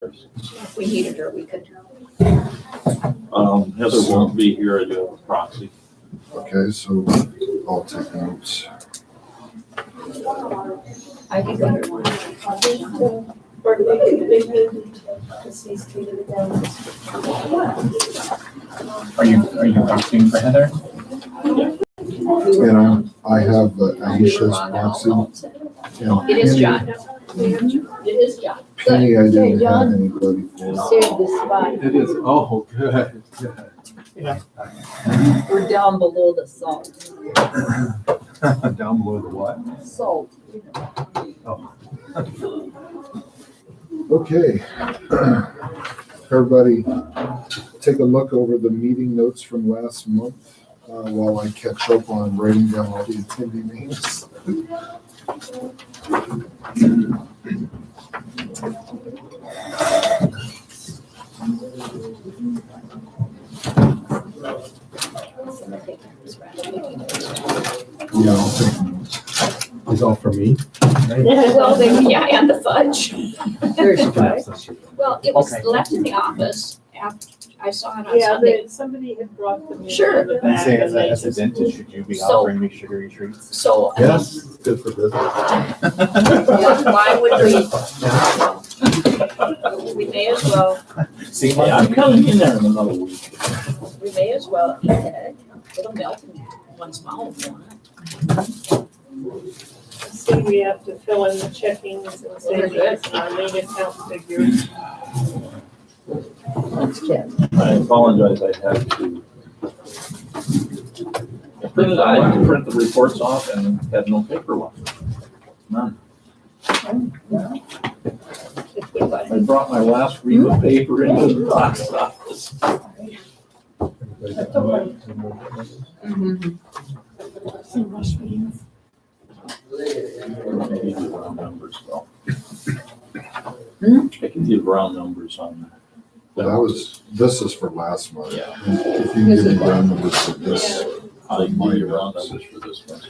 If we needed her, we could. Heather won't be here. I do have a proxy. Okay, so I'll take notes. I think I would want Are you asking for Heather? And I have Aisha's proxy. And It is Penny- John. It is John. Penny, I Okay, didn't have John. anybody for. Save this spot. It is, oh, good, good. We're down below the salt. Down below the what? Salt. Oh. Okay. Everybody, take a look over the meeting notes from last month while I catch up on writing down all the attendee names. Yeah, I'll take notes. It's all for me? Well, yeah, and the fudge. There's That's Well, it was Okay. left in the office after I saw it on Yeah, Sunday. somebody had brought them in. Sure. from the You back say and they as a just- dentist, should you be So- offering me sugary treats? So, I Yes, it's good for business. mean, why would we? We may as well, See, Yeah, I'm coming in there in another week. we may as well eat it. It'll melt in one's mouth. won't See, we have to fill in the checkings and savings and our main account figures. Let's check. I apologize, I had to. I had to print the reports off and had no paper left. None. I brought my last ream of paper into the box office. I can give round numbers though. I can give round numbers on that. This is for last month. Yeah. If you can give me round numbers for this. I can give you round numbers for this one.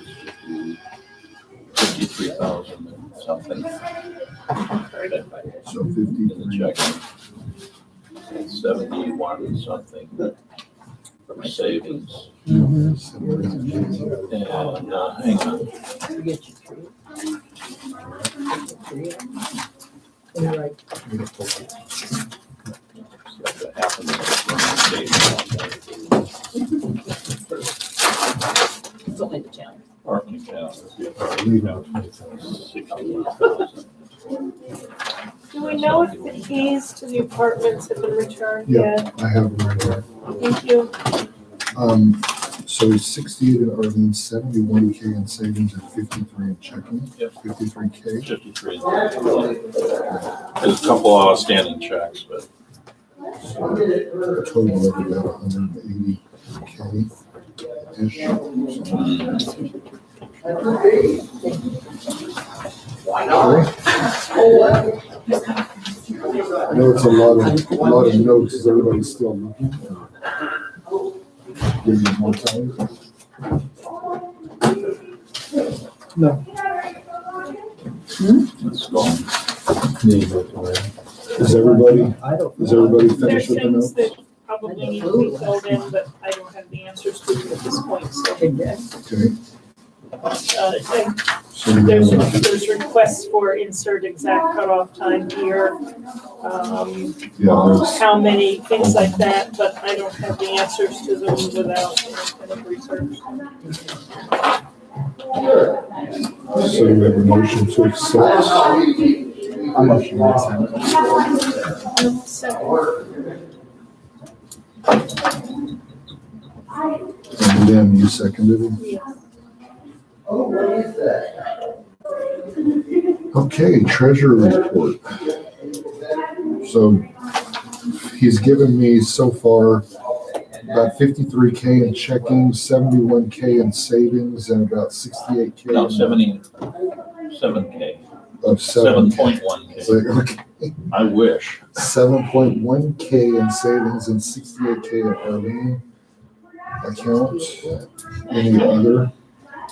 53,000 and something. So In the 53. checking. 71 and something for my savings. And, And, hang on. Forget your tree. You're right. Half a minute. It's only the challenge. Apartment account. Leave out 27. 61,000. Do we know if the keys to the apartments have been returned Yeah. yet? I have them right there. Thank you. So 68 in earnings, 71K in savings, and 53 in checking. Yep. 53K. 53. There's a couple outstanding checks, but So the total of about 180K ish. I know it's a lot of notes. Is everybody still looking? Give you more time. let's go. Is everybody I don't. finished There's with the things notes? that probably need to be filled in, but I don't have the answers to them at this point, so. Okay, And so we're there's, gonna- there's requests for insert exact cutoff time here. yeah, there's, How many, things like that, but I don't have the answers to them without any kind of research. so we have a motion to accept. I'm motion to accept. And then you seconded it? Yes. Okay, treasurer report. So he's given me so far about 53K in checking, 71K in savings, and about 68K. No, in- 7K, Of 7. 7.1K. So, okay, I wish. 7.1K in savings and 68K in Arlene account. Any other?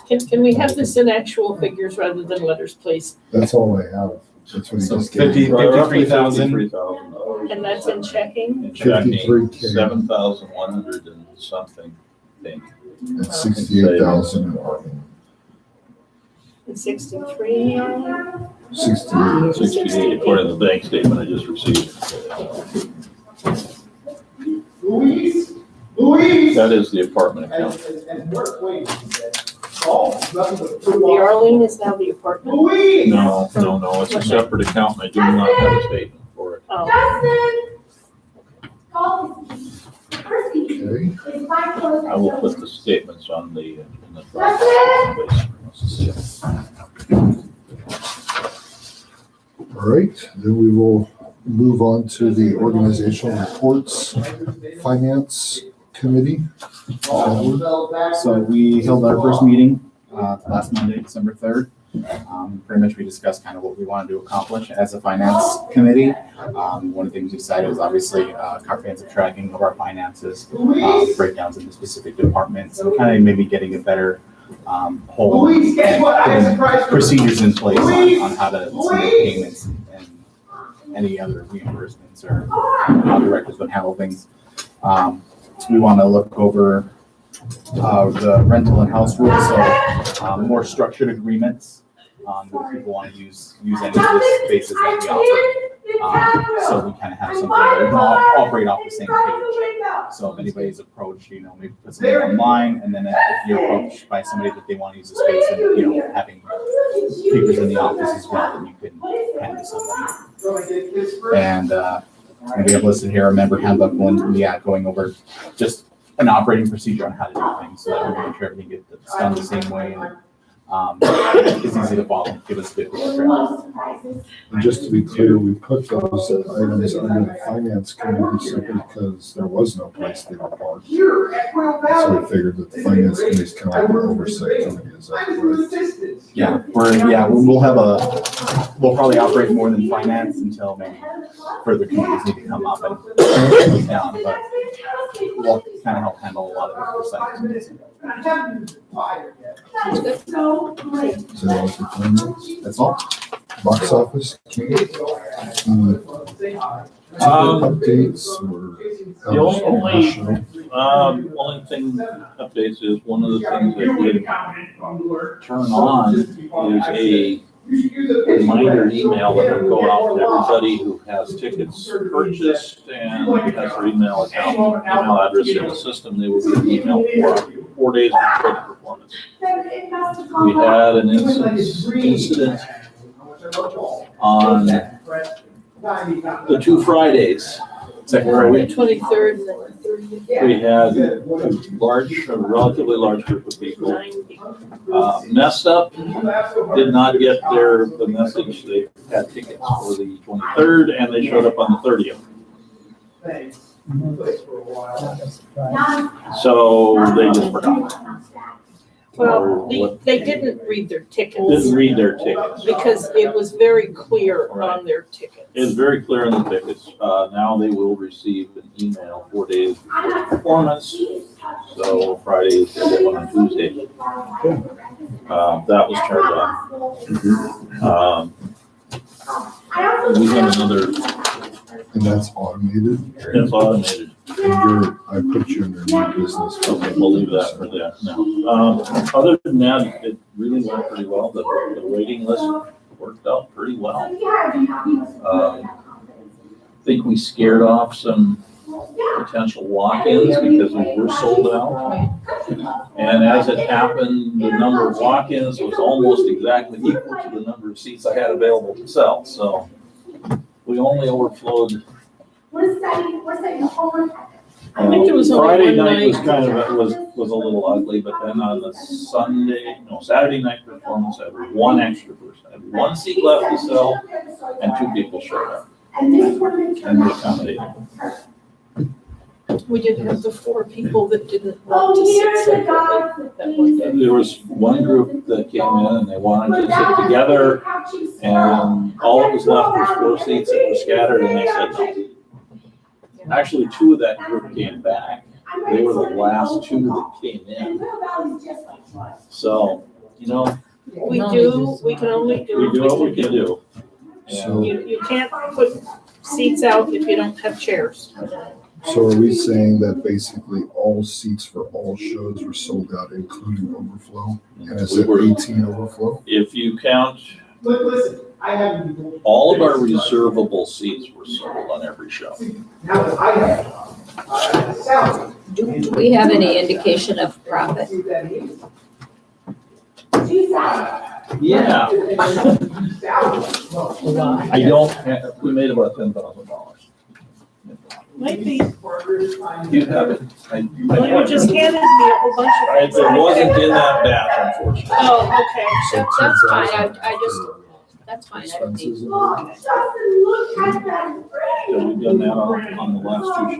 Can we have this in actual figures rather than letters, please? That's all I have. That's what he So just gave 50 me. $53,000. $53,000. And that's in checking? In checking, 53K. 7,100 and something thing. And 68,000 in And 63? 68. 68 according to the bank statement I just received. That is the apartment account. The Arlene is now the apartment? No, it's a separate account and I do not have a statement for it. Oh, Okay. I will put the statements on the, in the Dropbox. All right, then we will move on to the organizational reports, finance committee. So we held our first meeting last Monday, December 3rd. Pretty much we discussed kind of what we wanted to accomplish as a finance committee. One of the things we decided was obviously comprehensive tracking of our finances, breakdowns into specific departments, and kind of maybe getting a better whole and putting procedures in place on how to submit payments and any other reimbursements or how directors would handle things. We want to look over the rental and house rules, so more structured agreements. Where people want to use any of the spaces that we offer. So we kind of have something where we can all operate off the same page. So if anybody's approached, maybe put something online, and then if you're approached by somebody that they want to use the space and, having papers in the office as well, then you can handle something. And we have listed here a member handbook, going over just an operating procedure on how to do things, so that we make sure everything gets done the same way. And it's easy to follow, give us a bit of And just to be clear, we put those items under the finance committee simply because there was no place they were parked. So we figured that the finance committee is kind of like an oversight committee, is that correct? We'll probably operate more than finance until maybe further committees need to come up and come down, but we'll kind of help handle a lot of the oversight. Is that all for finance? That's all. Box office, updates or? The only thing updates is one of the things that did turn on is a reminder email that will go out to everybody who has tickets purchased and has their email address in the system. They will get an email for 4 days before the performance. We had an incident on the 2 Fridays. Second Friday. 23rd and then 30th. We had a relatively large group of people 90. messed up, did not get the message. They had tickets for the 23rd and they showed up on the 30th. So they just forgot. Well, they didn't read their tickets. Didn't read their tickets. Because it was very clear on their tickets. It was very clear in the tickets. Now they will receive an email 4 days before the performance. So Friday is the one on Tuesday. That was turned on. We have another. And that's automated? It's automated. And I put you under new business. Okay, we'll leave that for that now. Other than that, it really went pretty well. The waiting list worked out pretty well. I think we scared off some potential walk-ins because we were sold out. And as it happened, the number of walk-ins was almost exactly equal to the number of seats I had available to sell. So we only overflowed. I think there was only Friday one night was night. kind of, was a little ugly, but then on the Saturday night performance, I had one extra person. I had one seat left to sell and 2 people showed up. And we accommodated. We did have the 4 people that didn't want to sit separately that one day. There was one group that came in and they wanted to sit together and all that was left was 4 seats that were scattered and they said no. Actually, 2 of that group came back. They were the last 2 that came in. So, We can only do. we do what we can do. So, You can't put seats out if you don't have chairs. so are we saying that basically all seats for all shows were sold out, including overflow? And is We it were- 18 overflow? If you count, Listen, I haven't. all of our reservable seats were sold on every show. Now, I have, salary. Do we have any indication of profit? Yeah, Salary. I don't, have- we made about $10,000. Might be. You have it. Well, you just handed me a whole bunch of. It wasn't in that batch, unfortunately. Oh, okay. So That's fine, 10,000 I just, that's fine, I don't need. expenses. So we've done that on the last two shows.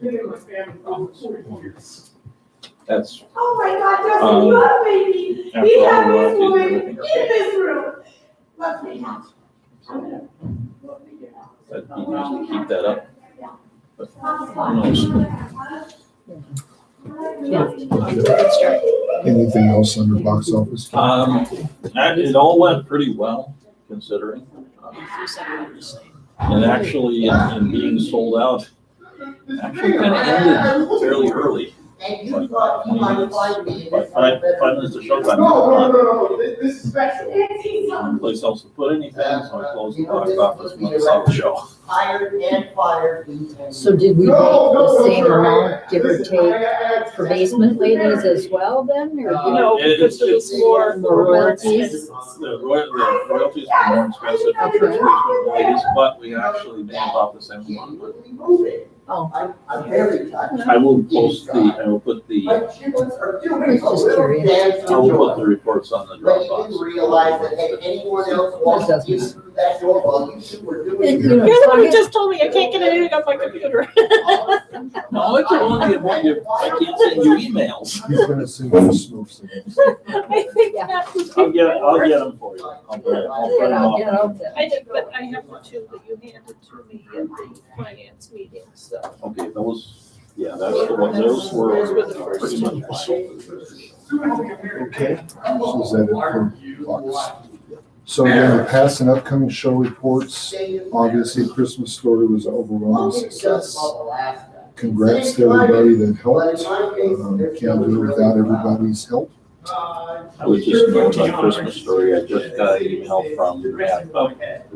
We've done more than 10,000. That's, Oh my God, Justin, you have a baby. after We all have the this royalties woman and in everything are paid. this room. Let's make out. that you usually keep that up. But who knows? Yeah, we can start. Anything else under box office? It all went pretty well, considering. You said what you're saying. And actually, in being sold out, actually kind of ended fairly early. And Like you thought you 20 might minutes, find me in like this. 5 minutes of showtime. No, this is special. No place else to put anything, so I closed the box office and went to see the show. Hired and fired. So did we make the same amount, give or take, for basement ladies as well then, or? No, because it was more. More royalties? The royalties were more expensive for church basement ladies, but we actually made about the same amount. Oh. I'm very touched. I will put the My chickens are doing I was a just little curious. dance I will for put the joy. reports on the But you Dropbox. didn't realize that, hey, anyone else wants to get through that door while you two were doing And, your. you know, You're the one who just told me I can't get anything on my computer. No, it's only I can't send you emails. He's gonna send you smoke signals. I think that was. I'll get them for you. I'll print them off. Get out there. I did, but I have the two that you handed to me at the finance meeting, so. Okay, that's the ones, those were the first pretty two. much fine. Okay, so is that it for box? So again, the past and upcoming show reports, obviously Christmas Story was an overwhelming success. Congrats to everybody that helped. Can't do it without everybody's help. I was just note on Christmas Story, I just got an email from Matt Buck. That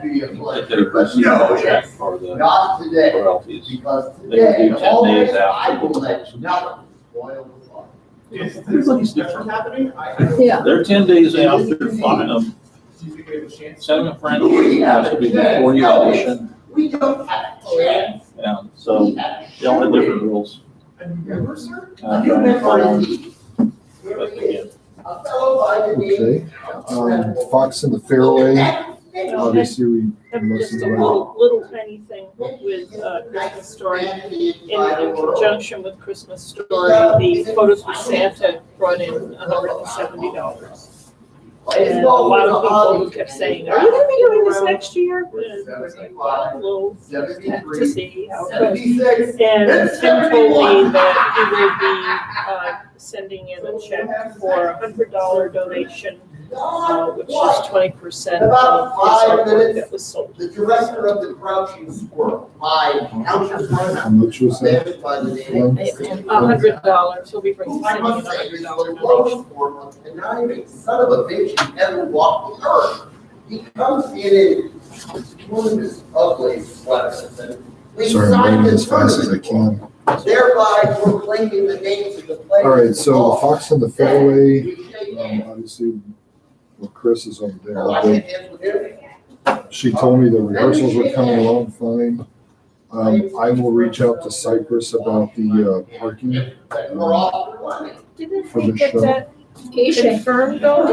they received a check for the Not today, royalties. because They will today, do 10 always days I after. will let nothing spoil the fun. Everybody's different. Yeah. They're 10 days after final. Sending a friend has to be before you audition, We don't have a chance. and so they all have different rules. But again, A fellow by the name. Okay, Fox in the Fairway, obviously we. Just a little tiny thing with Christmas Story. In conjunction with Christmas Story, the Photos with Santa brought in $170. And a lot of people who kept saying, are you gonna be doing this next year? And I was like, well, we'll just have to see how it goes. 76. And Tim told me that he will be sending in a check for a $100 donation, which is 20% of About his 5 artwork minutes. that was sold. The director of the Crouching Squirrel, my country How friend, much was that? managed by the name. $100, he'll be bringing I sending in must say, $100 he's donation. for a conniving son of a bitch who ever walked the earth. He comes in one of his ugly sweaters and we Sorry, I'm sign writing the as fast as I tournament, can. thereby proclaiming the names of the players. All right, so the Fox in the Fairway, We shake hands. obviously, well, Chris is over there. Oh, I but shake hands with him. She told me the rehearsals were coming along fine. I will reach out to Cypress about the parking. We're off and running. Didn't For we the get show. that Asia, confirmed though?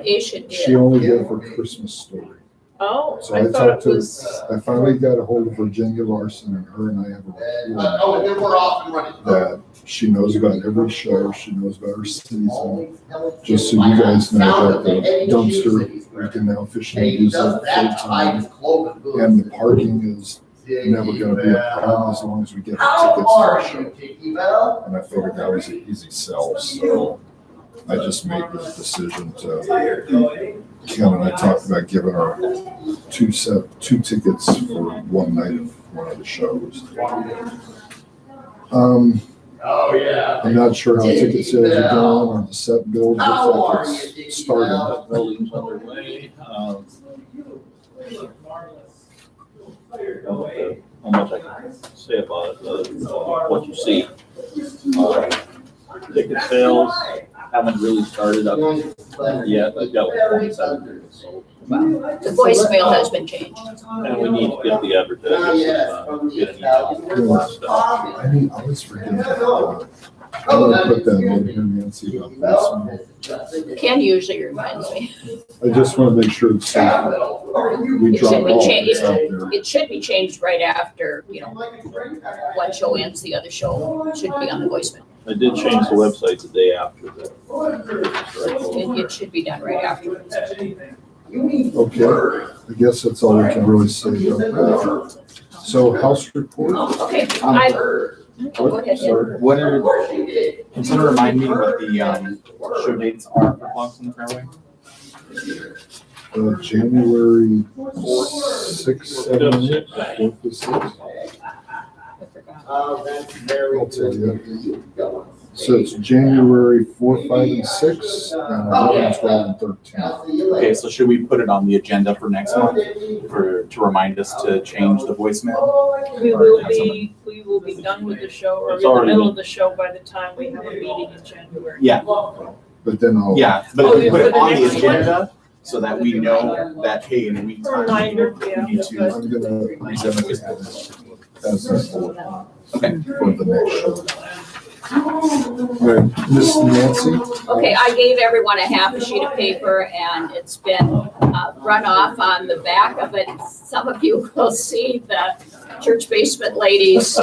Asia She did. only did it for Christmas Story. Oh, So I I thought talked it to, was, I finally got a hold of Virginia Larson, and her and I have a rapport Oh, and then we're off and running. that she knows about every show, she knows about her season. Just so you guys know that the dumpster, we can now officially And he use it does full that to hide time. his cloven boots. And the parking is never gonna be a problem as long as we get the How tickets. are for the you, show. Tiki Bell? And I figured that was an easy sell, so. I just made the decision to, Kim and I talked about giving her two tickets for one night of one of the shows. I'm not sure how ticket sales are going or the set build, looks like it's started. Building's underway. How much I can say about it, what you see. Ticket sales haven't really started up yet. I've got like 27 tickets sold. The voicemail has been changed. And we need to get the advertising, get an email and stuff. I always forget that. I'm gonna put that in here, Nancy, about this. Ken usually reminds me. I just wanna make sure it's safe. We It drop should be all changed, this out there. it should be changed right after, one show ends, the other show should be on the voicemail. I did change the website the day after that. It should be done right afterwards. Okay, I guess that's all we can really say about that. So house report? Okay, go ahead. Sorry. What are, can someone remind me what the show dates are for Clocks on the Fairway? January 6th, 7th, 4th to 6th. I forgot. I'll tell you. So it's January 4th, 5th, and 6th, and 11th, 12th, and 13th. Okay, so should we put it on the agenda for next month to remind us to change the voicemail? We will be done with the show or in It's the already middle been- of the show by the time we have a meeting in January. Yeah, But then I'll. yeah, but Oh, if we you put it put it on the next one? agenda so that we know that, hey, in a week's time. Reminder, yeah, we need that's to- good. I'm gonna present it as a board Okay. for the next show. All right, Miss Nancy? Okay, I gave everyone a half a sheet of paper and it's been run off on the back of it. Some of you will see the church basement ladies'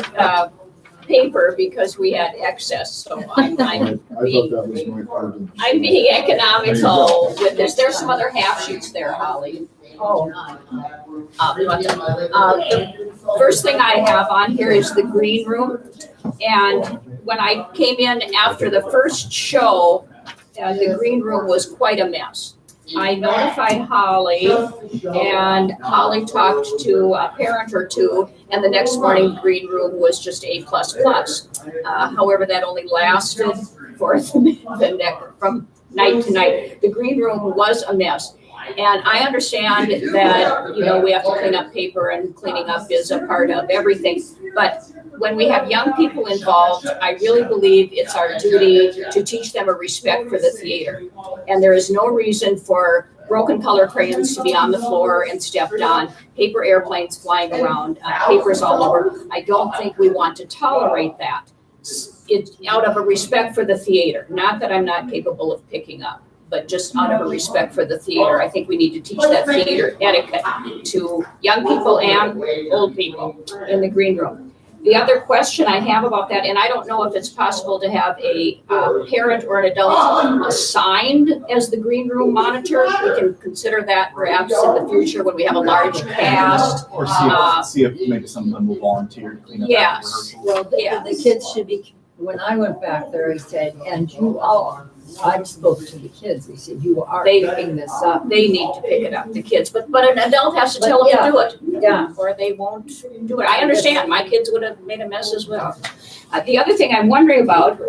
paper because we had excess, so I thought that was my part of. I'm being economical with this. There's some other half sheets there, Holly. Oh, The first thing I have on here is the green room. And when I came in after the first show, the green room was quite a mess. I notified Holly and Holly talked to a parent or two, and the next morning, the green room was just A++. However, that only lasted for from night to night. The green room was a mess. And I understand that, we have to clean up paper and cleaning up is a part of everything. But when we have young people involved, I really believe it's our duty to teach them a respect for the theater. And there is no reason for broken color crayons to be on the floor and stepped on, paper airplanes flying around, papers all over. I don't think we want to tolerate that. It's out of a respect for the theater, not that I'm not capable of picking up, but just out of a respect for the theater. I think we need to teach that theater etiquette to young people and old people in the green room. The other question I have about that, and I don't know if it's possible to have a parent or an adult assigned as the green room monitor. We can consider that perhaps in the future when we have a large cast. Or see if maybe someone will volunteer to clean up after Yes. rehearsal. well, the kids should be, when I went back there, I said, and you all, I spoke to the kids, they said, you are They- picking this up. They need to pick it up, the kids, but an adult has to tell them to do it. Yeah. Or they won't do it. I understand, my kids would have made a mess as well. The other thing I'm wondering about,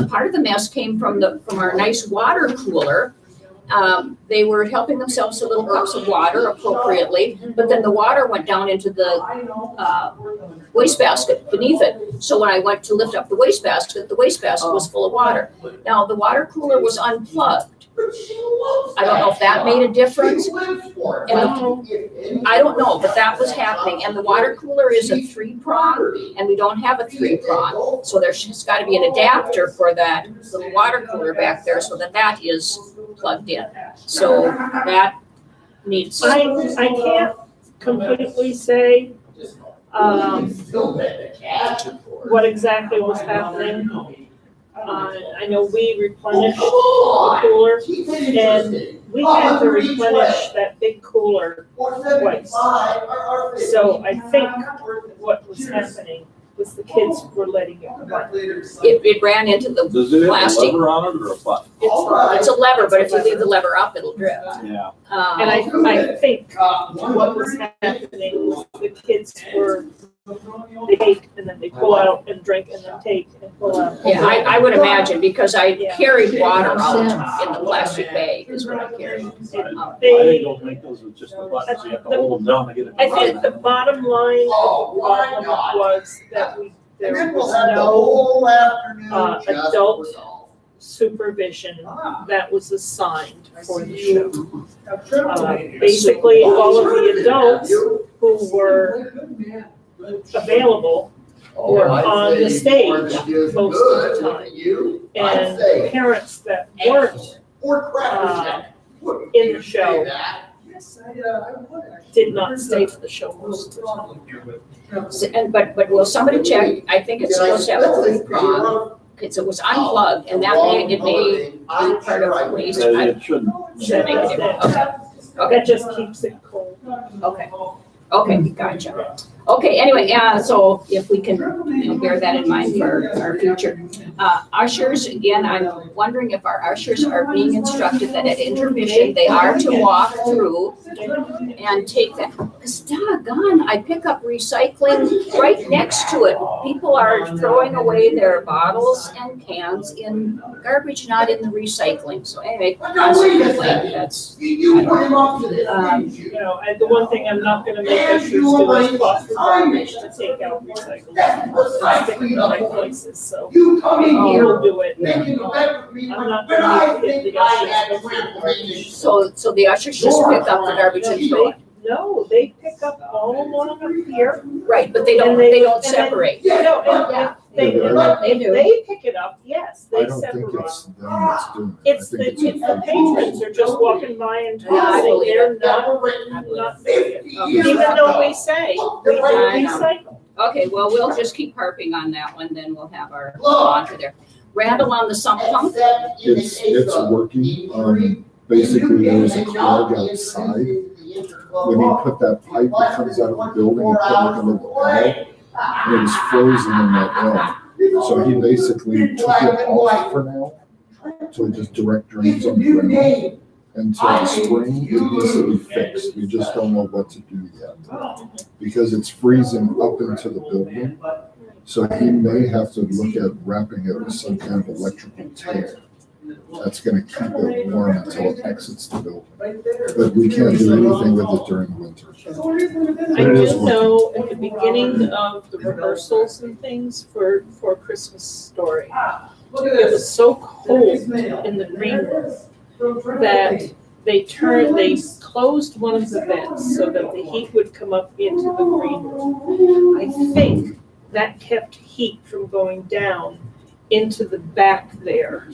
part of the mess came from our nice water cooler. They were helping themselves to little cups of water appropriately, but then the water went down into the wastebasket beneath it. So when I went to lift up the wastebasket was full of water. Now, the water cooler was unplugged. I don't know if that made a difference. I don't know, but that was happening. And the water cooler is a 3-prong, and we don't have a 3-prong. So there's got to be an adapter for that little water cooler back there so that is plugged in. So that needs. I can't completely say what exactly was happening. I know we replenished the cooler, and we had to replenish that big cooler twice. So I think what was happening because the kids were letting it run. It ran into the Does it have a plastic. lever on it or a button? It's a lever, but if you leave the lever up, it'll drip. Yeah. And I think what was happening was the kids were, they take and then they pull out and drink and then take and pull out. Yeah, I would imagine, because I Yeah. carried water out in the plastic bag is what I carried. Why they don't make those with just the buttons? You have to hold them down to get it. I think the bottom line of the problem was that there was no adult supervision that was assigned for the show. Basically, all of the adults who were available were on the stage most of the time. And parents that weren't in the show did not stay for the show most of the time. But will somebody check? I think it's supposed to have a three prong. It was unplugged, and it may be part of the waste. It shouldn't. Should make a difference. Okay. That just keeps it cold. Okay, gotcha. Okay, anyway, so if we can, bear that in mind for our future. Ushers, again, I'm wondering if our ushers are being instructed that at intermission, they are to walk through and take that. Because doggone, I pick up recycling right next to it. People are throwing away their bottles and cans in garbage, not in the recycling. So anyway, consequently, that's. You know, the one thing I'm not gonna make ushers do is foster garbage to take out recycling. Stick in the right places, so we'll do it. I'm not gonna hit the ushers. So the ushers just pick up the garbage and throw it. No, they pick up all along up here. Right, but they don't separate. No, Yeah. if they pick it up, yes, I they don't think separate. it's them that's doing it. It's the patrons, they're just walking by and Yeah, I tossing, believe they're it. not doing it. Even though we say, we do recycle. Okay, well, we'll just keep harping on that one, then we'll have our laundry there. Randall on the sump pump? It's working. Basically, there was a clog outside. When he put that pipe that comes out of the building and put like a little L, and it was frozen in that L. So he basically took it off for now. So it just direct drains on the ground. Until the spring, it needs to be fixed. We just don't know what to do yet. Because it's freezing up into the building. So he may have to look at wrapping it with some kind of electrical tape. That's gonna keep it warm until it exits the building. But we can't do anything with it during the winter. I do know at the beginning of the rehearsals and things for Christmas Story, it was so cold in the green room that they closed one of the vents so that the heat would come up into the green room. I think that kept heat from going down into the back there,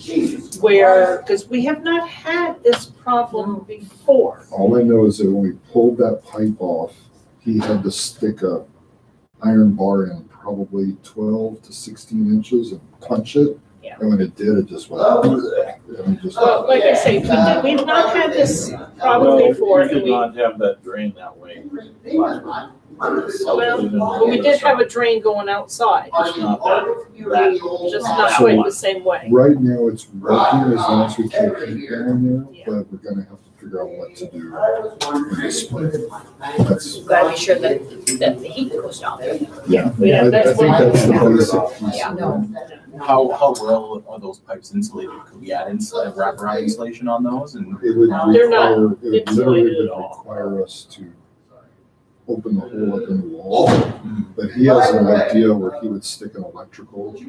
where, because we have not had this problem before. All I know is that when we pulled that pipe off, he had to stick a iron bar in probably 12 to 16 inches and punch it. Yeah. And when it did, it just went. And it just Well, like I say, we've not had this problem before. We did not have that drain that way. Well, we did have a drain going outside, Just not that. just not quite the same way. Right now, it's working as long as we keep heat down there, but we're gonna have to figure out what to do in the spring. That's, We've got to be sure that the heat goes down there. yeah, Yeah, I that's think what- that's the basic piece. Yeah. of it. How well are those pipes insulated? Could we add wraparound insulation on those and? It would They're not require, it literally insulated would at all. require us to open the hole up in the wall. But he has an idea where he would stick an electrical tape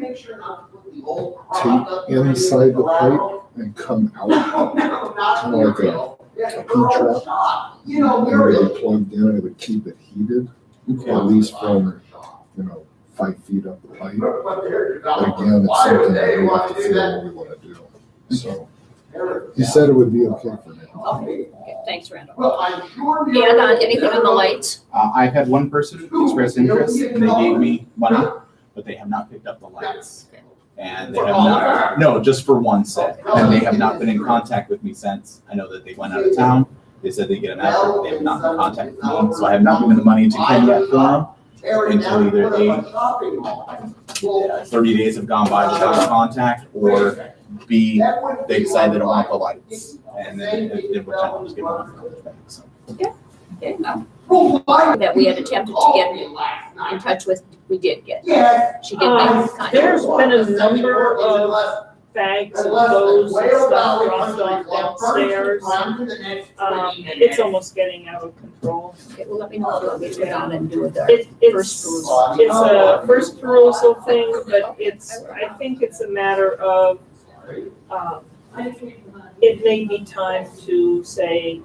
inside the pipe and come out, kind of like a P-trap. And it would be plugged in, and it would keep it heated, at least from, 5 feet up the pipe. But again, it's something that we have to figure out what we want to do. So he said it would be okay for now. Okay, thanks, Randall. And anything on the lights? I've had one person express interest and they gave me money, but they have not picked up the lights. And they have not, no, just for one set. And they have not been in contact with me since. I know that they went out of town. They said they get an effort, but they have not been in contact with me. So I have not given the money to Ken yet for them. until either A, 30 days have gone by without contact, or B, they decide they don't want the lights. And then it would kind of just give them back, so. Okay, well, that we had attempted to get in touch with, we did get. She did make contact. There's been a number of bags and clothes and stuff dropped off downstairs. It's almost getting out of control. Okay, well, let me know what we go down and do with our It's first perusal. it's a first perusal thing, but I think it's a matter of, it may be time to say,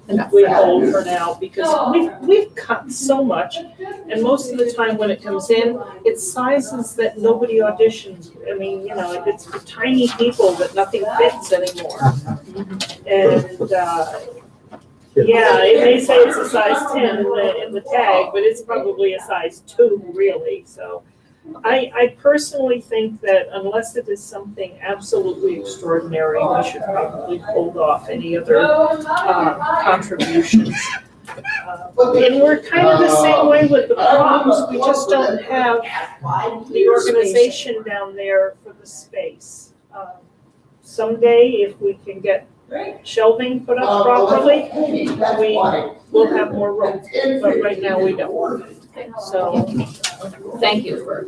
Enough. we hold for now, because we've cut so much, and most of the time when it comes in, it's sizes that nobody auditions. I mean, it's for tiny people that nothing fits anymore. And, yeah, it may say it's a size 10 in the tag, but it's probably a size 2, really, so. I personally think that unless it is something absolutely extraordinary, we should probably hold off any other contributions. And we're kind of the same way with the props, we just don't have the organization down there for the space. Someday, if we can get shelving put up properly, we will have more room, but right now we don't. So, Thank you for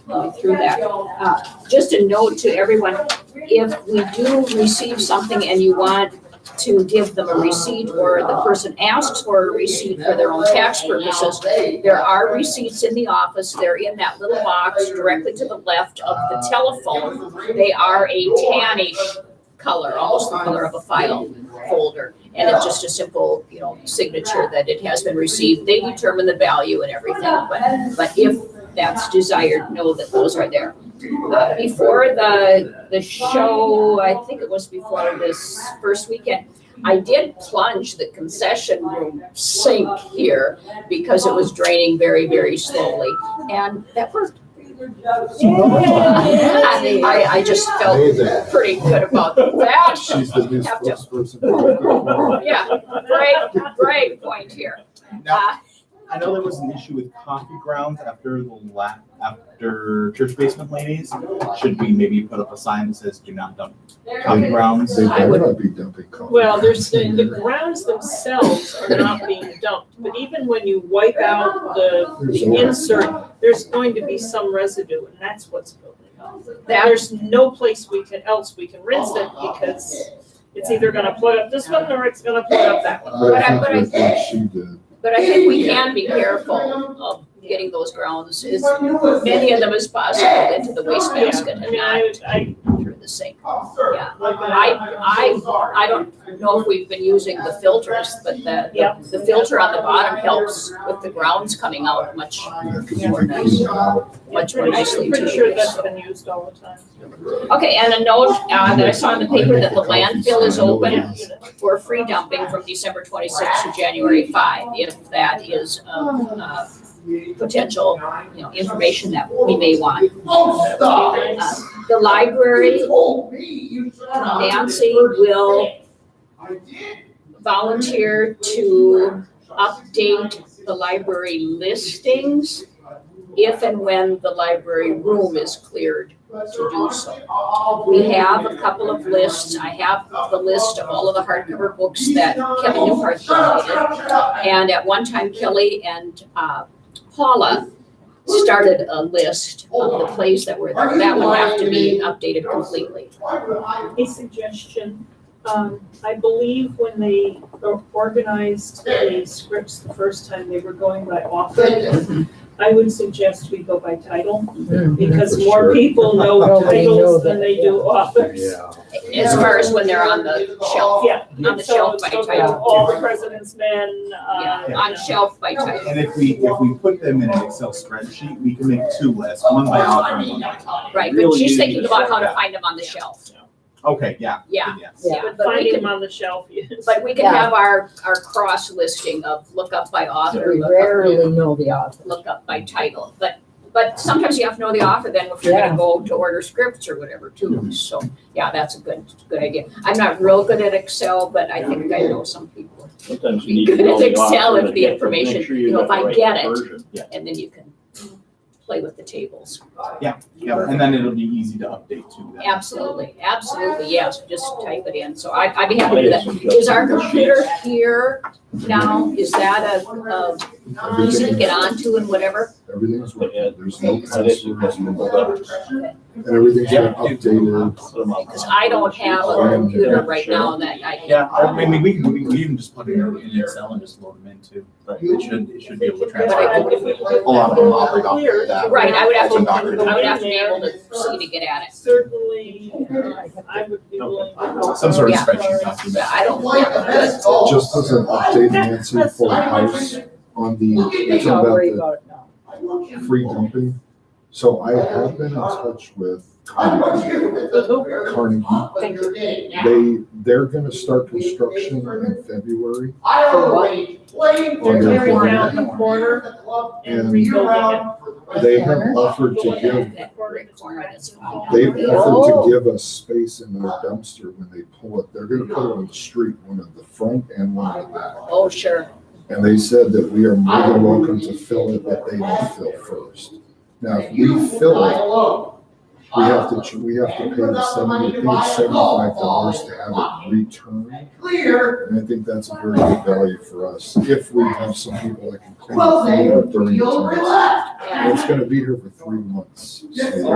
going through that. Just a note to everyone, if we do receive something and you want to give them a receipt, or the person asks for a receipt for their own tax purposes, there are receipts in the office. They're in that little box directly to the left of the telephone. They are a tannish color, almost the color of a file folder. And it's just a simple, signature that it has been received. They determine the value and everything, but if that's desired, know that those are there. Before the show, I think it was before this first weekend, I did plunge the concession room sink here because it was draining very, very slowly, and that worked. I just felt pretty good about that. She's the new Have to- spokesperson. Yeah, brag point here. Now, I know there was an issue with coffee grounds after after church basement ladies. Should we maybe put up a sign that says "Do not dump coffee grounds"? They I better would- not be dumping coffee. well, there's the grounds themselves are not being dumped, but even when you wipe out the insert, there's going to be some residue, and that's what's building up. There's no place we can rinse it, because it's either gonna plug up this one or it's gonna plug up that one. But I but I think that's what she did. But I think we can be careful of getting those grounds, as many of them as possible, into the wastebasket and I mean, not through the sink. Yeah, I don't know if we've been using the filters, but the filter on the bottom helps with the grounds coming out much Yeah, 'cause more you can clean it out. much more nicely pretty too. sure that's been used all the time. Okay, and a note that I saw in the paper that the landfill is open for free dumping from December 26th to January 5, if that is potential, information that we may want. The library, Nancy will volunteer to update the library listings if and when the library room is cleared to do so. We have a couple of lists. I have the list of all of the hardcover books that Kelly Newhart donated. And at one time, Kelly and Paula started a list of the plays that were there. That would have to be updated completely. A suggestion, I believe when they organized the scripts the first time, they were going by author. I would suggest we go by title, because For more sure. people know Probably know titles that. than they do authors. Yeah. As far as when they're on the shelf. Yeah, On the so shelf by so title. All the President's Men, Yeah, on shelf by title. And if we put them in an Excel spreadsheet, we can make 2 lists, one by author and one by title. Right, but Really she's easy thinking to about how sort to out. find them on the shelf. Okay, yeah. Yeah. Yes. Yeah. but But we finding can, them on the shelf is. but we can Yeah. have our cross listing of look up by author, We rarely know the author. look up by title. But but sometimes you have to know the author then if you're gonna go to order scripts or whatever too. So, yeah, that's a good idea. I'm not real good at Excel, but I think I know some people. Sometimes you Be need to good know at the Excel author if to the get- information, make sure you know, got if the I right get it. version. Yeah. And then you can play with the tables. Yeah, and then it'll be easy to update too. then. Absolutely, yes, just type it in. So I'd be happy to do that. Is our computer here now? Is that a easy to get onto and whatever? Everything's working, there's no I just- password, and everything's been updated. Because I don't have a computer right now that I can. Yeah, I mean, we can just put it in Excel and just load them in too, but it should be able to transfer. A lot of them operate off of that. Right, I would have to Document. be able to see to get at it. Certainly, I would be willing to help. Some sort of Yeah. spreadsheet document. Yeah, I don't. Just as an update, Nancy, for the house on the, it's Don't worry about about it now. the free dumping. So I have been in touch with Carnegie. They're gonna start construction in February. Tearing down the corner and And rebuilding they have offered to give, That brick corner that's falling down. they've offered to give us space in their dumpster when they pull it. They're gonna put it on the street, one at the front and one at the back. Oh, sure. And they said that we are more than welcome to fill it, but they will fill first. Now, if we fill it, we have to pay the $75 to have it returned. And I think that's a very good value for us, if we have some people that can clean the floor during the time. It's gonna be here for 3 months. So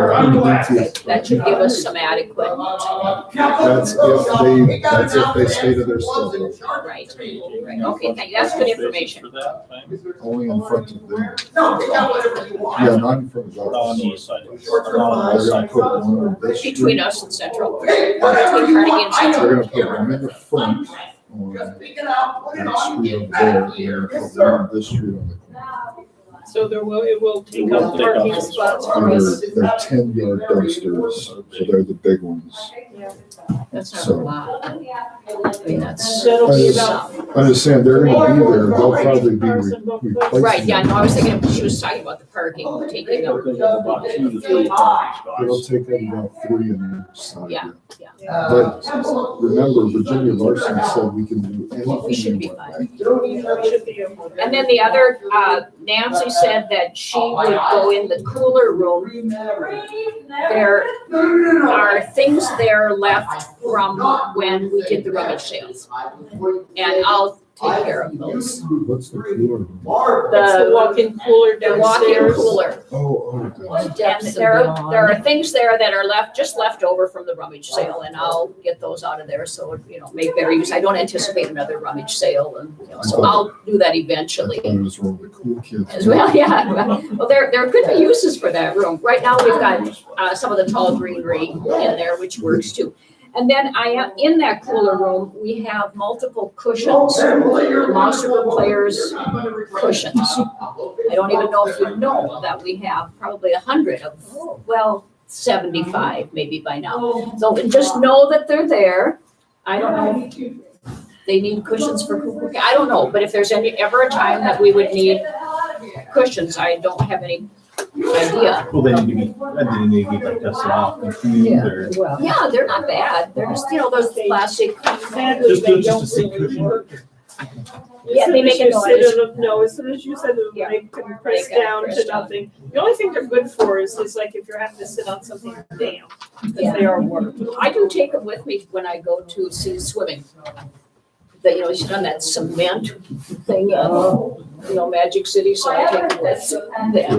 That should give us some adequate, That's if they stay to their schedule, right, okay, thank you, that's good information. For that time? only in front of them. Yeah, not in front of On the us. east side. They're gonna put one on this street. Between us and Central, between Carnegie and Central. They're gonna put one in the front on that street over there, and they're gonna put one on this street on the corner. So it will take up parking spots for And us. they're 10-yard dumpsters, so they're the big ones. That's not a So- lot. I mean, that's. That'll be I about. I'm just saying, they're gonna be there, they'll probably be replacing. Right, yeah, no, I was thinking, she was talking about the parking, taking up. They have about 2 to 3 parking It'll spots. take them about 3 on each side. Yeah. But remember, Virginia Larson said we can do We should anything be we want. fine. We should be able to- And then the other, Nancy said that she would go in the cooler room. There are things there left from when we did the rummage sales. And I'll take care of those. What's the cooler? That's the walk-in cooler The walk-in downstairs. cooler. Oh, And Depths of there beyond. are things there that are just left over from the rummage sale, and I'll get those out of there, so, make better use. I don't anticipate another rummage sale, and, so I'll do that I eventually. thought it was where the cool kids. As well, yeah. Well, there could be uses for that room. Right now, we've got some of the tall greenery in there, which works too. And then in that cooler room, we have multiple cushions, Monster Players cushions. I don't even know if you know that we have probably 100 of, 75 maybe by now. So just know that they're there. I don't know if they need cushions for cooking. I don't know, but if there's ever a time that we would need cushions, I don't have any idea. Well, they need to be like dusted off and cleaned Yeah, or. well, Yeah, they're not bad. They're just, those plastic. Sadly, Just they to don't see really cushion. work. Yeah, they make a As soon as you sit noise. in no, as soon as you said Yeah. they can press They can down press to down. nothing. The only thing they're good for is like if you're having to sit on something damp, because they are warm. I do take them with me when I go to see swimming. That, you sit on that cement thing, Magic City, so I take them with them.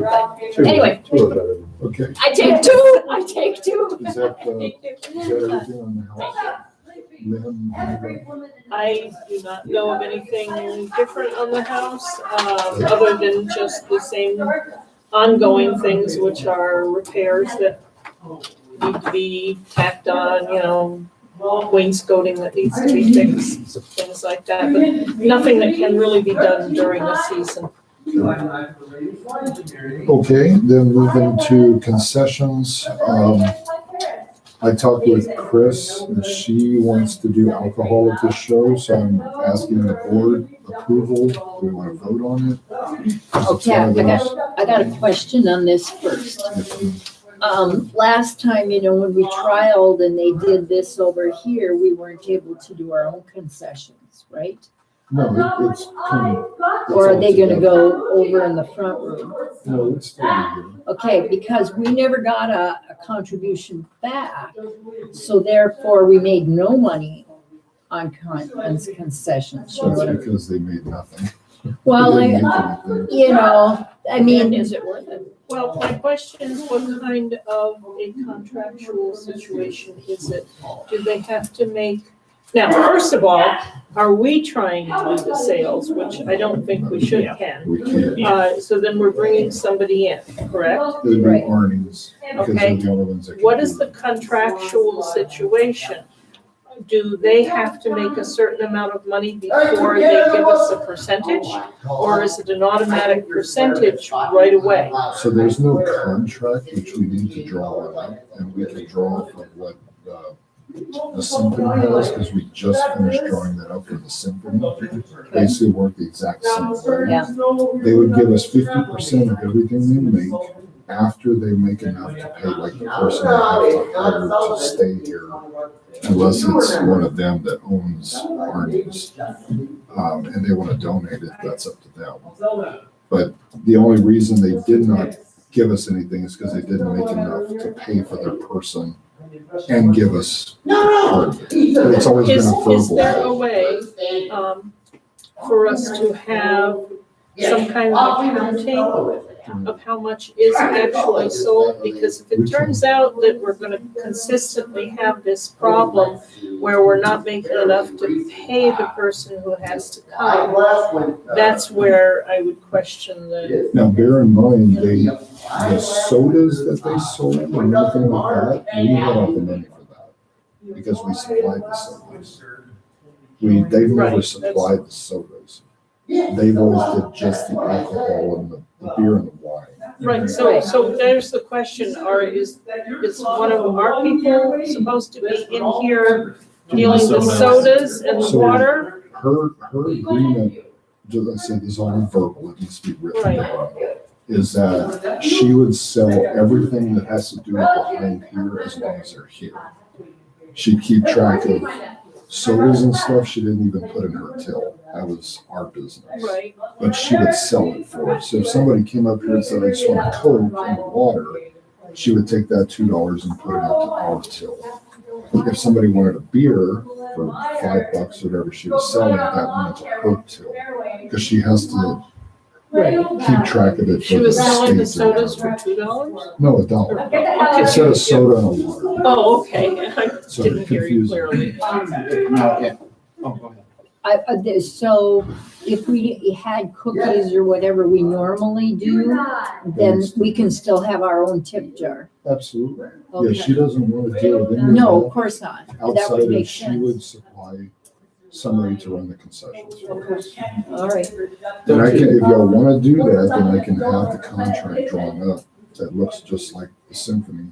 But anyway, Two of them. Okay, I take two. is that everything on the house? Lynn, I do not know of anything different on the house, other than just the same ongoing things, which are repairs that need to be tacked on, wainscoting that needs to be fixed, things like that, but nothing that can really be done during the season. Okay, then moving to concessions. I talked with Chris, and she wants to do alcohol at this show, so I'm asking the board approval. Do we want to vote on it? 'Cause it's one of those- I got a question on this first. Last time, when we trialed and they did this over here, we weren't able to do our own concessions, right? No, it's kind of. Or are they gonna go over in the front room? No, it's still here. Okay, because we never got a contribution back, so therefore we made no money on concessions. You know what I mean? Because they made nothing. Well, They didn't make anything. I mean, Is it worth it? Well, my question is, what kind of a contractual situation is it? Do they have to make, now, first of all, are we trying to do the sales, which I don't think we should can? We can't. So then we're bringing somebody in, correct? It'd be Right. Arnie's, because Okay. they're the only ones that can. What do is the it. contractual situation? Do they have to make a certain amount of money before they give us a percentage? Or is it an automatic percentage right away? So there's no contract which we need to draw on, and we can draw from what the symphony has, because we just finished drawing that up for the symphony. Basically work the exact same way. Yeah. They would give us 50% of everything they make after they make enough to pay like the person they have to hire to stay here. Unless it's one of them that owns Arnie's, and they want to donate it, that's up to them. But the only reason they did not give us anything is because they didn't make enough to pay for their person and give us part of it. But it's always been a verbal. Is there a way, for us to have some kind of accounting of how much is actually sold? Because if it turns out that we're gonna consistently have this problem where we're not making enough to pay the person who has to come, that's where I would question the, Now, bear in mind, the sodas that they sold and everything like that, we had all the money for that. Because we supplied the sodas. They've Right, never that's- supplied the sodas. They've always did just the alcohol and the beer and the wine. right, so there's the question, is one of our people supposed to be in here dealing with sodas and So- water? Her agreement, just I said, is only verbal, it needs to be written Right. down. Is that she would sell everything that has to do with behind here as long as they're here. She'd keep track of sodas and stuff she didn't even put in her till. That was our business. Right, But she would sell it for us. So if somebody came up here and said, I just want a Coke and water, she would take that $2 and put it into our till. If somebody wanted a beer for $5 or whatever she was selling, that went into her till. Because she has to keep track of it. she for the was selling the state and sodas for everything. $2? No, $1. Instead of soda and a water. Oh, okay, I Sorry, didn't hear you confusing. clearly. No, yeah. Oh, go ahead. so if we had cookies or whatever we normally do, then we can still have our own tip jar. Absolutely. Yeah, Okay. she doesn't want to deal with any of No, that. of course not. That Outside would of, make she sense. would supply somebody to run the concessions for us. All right. And I can, if y'all wanna do that, then I can have the contract drawn up that looks just like the symphony.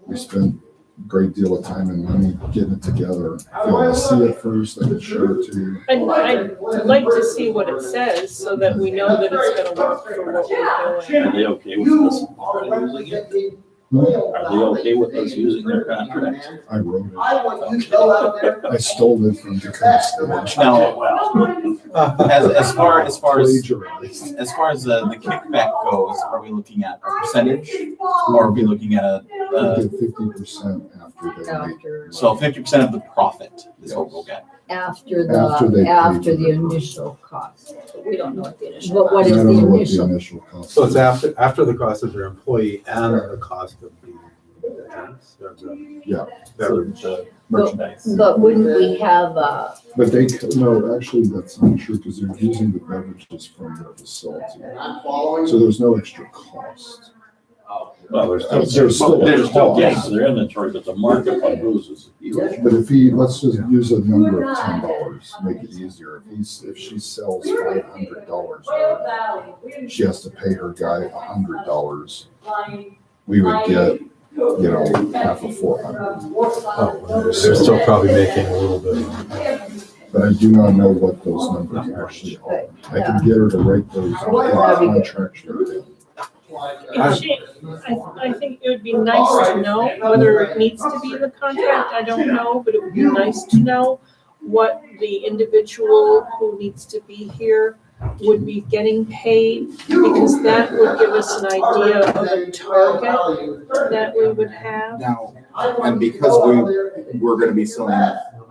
We spent a great deal of time and money getting it together. If you wanna see it first, I can show it to you. I'd like to see what it says so that we know that it's gonna work for what we're doing. Are they okay with us using it? Are they okay with us using their contract? I wrote it. I stole it from Dakota Stage. Now, as far as Plagiarized. as far as the kickback goes, are we looking at a percentage, or are we looking at We a get 50% after they make. so 50% of the profit is what we'll get? After After they pay after for the the- initial cost. We don't know what the initial. But what I is don't the know what initial? the initial cost. So it's is. after the cost of their employee and the cost of the drinks or the Yeah. beverage. Merchandise. But wouldn't we have, But they, no, actually, that's not true, because they're using the beverages from their facility. So there's no extra cost. Well, there's There's still a there's still cost. gas in their inventory, but the market on booze is huge. But if let's just use a number of $10, make it easier. If she sells $500, she has to pay her guy $100. We would get, half of 400. Oh, they're still probably making a little bit. But I do not know what those numbers actually are. I can get her to write those on the contract. If she, I think it would be nice to know whether it needs to be in the contract, I don't know, but it would be nice to know what the individual who needs to be here would be getting paid, because that would give us an idea of a target that we would have. Now, and because we're gonna be selling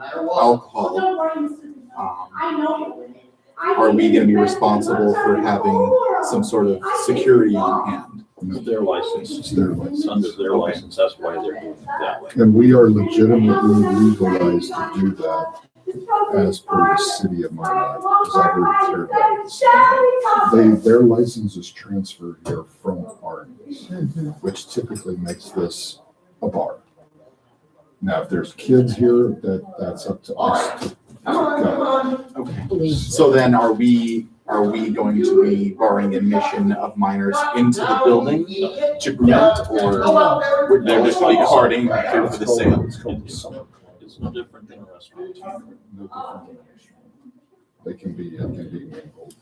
alcohol, are we gonna be responsible for having some sort of security on hand? It's their license. It's their license. It's under their license, that's why they're doing it that way. And we are legitimately legalized to do that as per the city of Minot, because I heard clear that. Their license is transferred here from ours, which typically makes this a bar. Now, if there's kids here, that's up to us to go. Okay. So then are we going to be barring admission of minors into the building to rent, or would there just be carting here for the sale? It's called summer. It's no different than a restaurant. No different than They can be mingled.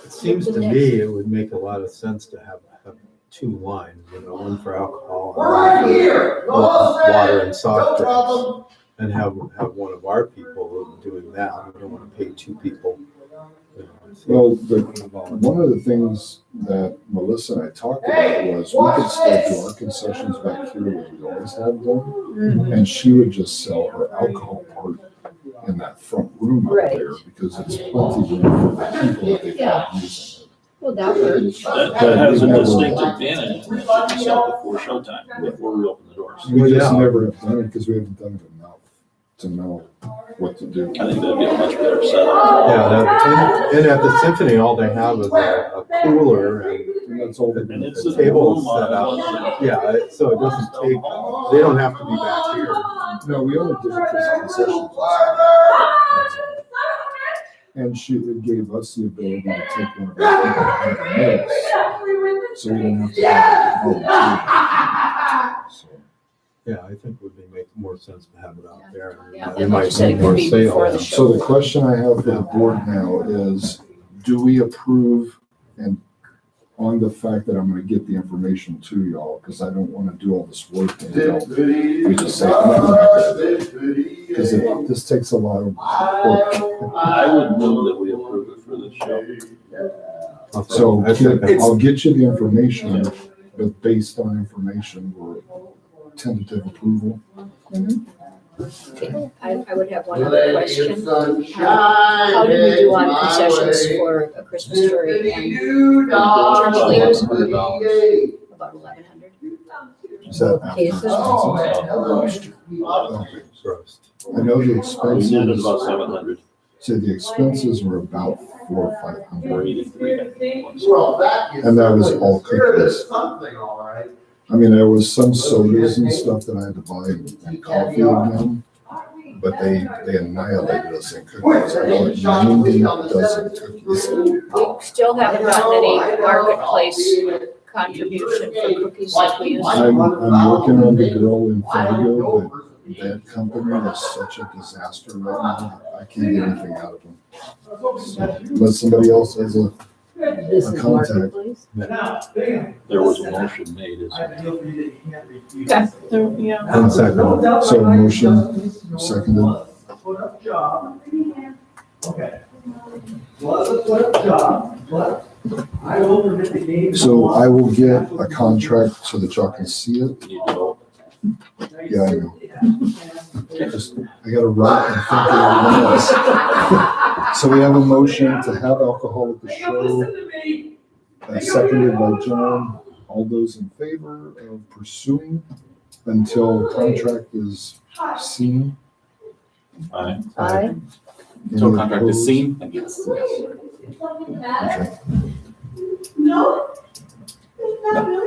It seems to me it would make a lot of sense to have two lines, one for alcohol and one for water and soft drinks. And have one of our people doing that. We don't want to pay two people. Well, one of the things that Melissa and I talked about was we could still do our concessions back here where we always have them. And she would just sell her alcohol part in that front room up Right. there, because it's plenty room for the people that they've got using it. Well, that works. That has a distinct advantage, we should sell before showtime, before we open the doors. We just Yeah. never have done it because we haven't done it enough to know what to do. I think that'd be a much better setup. Yeah, and at the Symphony, all they have is a cooler And that's all. And it's The a table room is set up. on- yeah, so it doesn't take, they don't have to be back here. No, we only did it because of concessions. And it gave us the ability to take one of our people out of the mix, so we didn't have to have volunteers. So, Yeah, I think it would make more sense to have it out there. Yeah, They and like might you said, need it could more be before the sales. show. So the question I have for the board now is, do we approve and on the fact that I'm gonna get the information to y'all, because I don't wanna do all this work until we just say, because this takes a lot of work. I would move that we approve it for the show. So I think that's- I'll get you the information, but based on information, we're tentative approval. I would have one other question. How did we do on concessions for a Christmas story and church leaders? About 1,100. Is that Cases? Gross. I know the We netted expenses, about 700 so the expenses were about 400 or 500. or 83. I think it was. And that was all cookies. Something, all right. I mean, there was some sodas and stuff that I had to buy and coffee again, but they annihilated us in cookies. I got 90 dozen cookies. We still haven't gotten any marketplace contribution for cookies like we used to. I'm working on the girl in Fargo, but that company is such a disaster right now. I can't get anything out of them. So, unless somebody else has a This is contact. marketplace. There was a motion made, isn't there? Yeah. One second. So motion seconded. Okay. Was a flip job, but I will permit the game. So I will get a contract so that y'all can see it. We need to vote. Yeah, I know. I gotta write and think of everything else. So we have a motion to have alcohol at the show, seconded by John. All those in favor of pursuing until contract is seen? Aye. Aye. So Any contract is opposed? seen? Yes. Okay. No.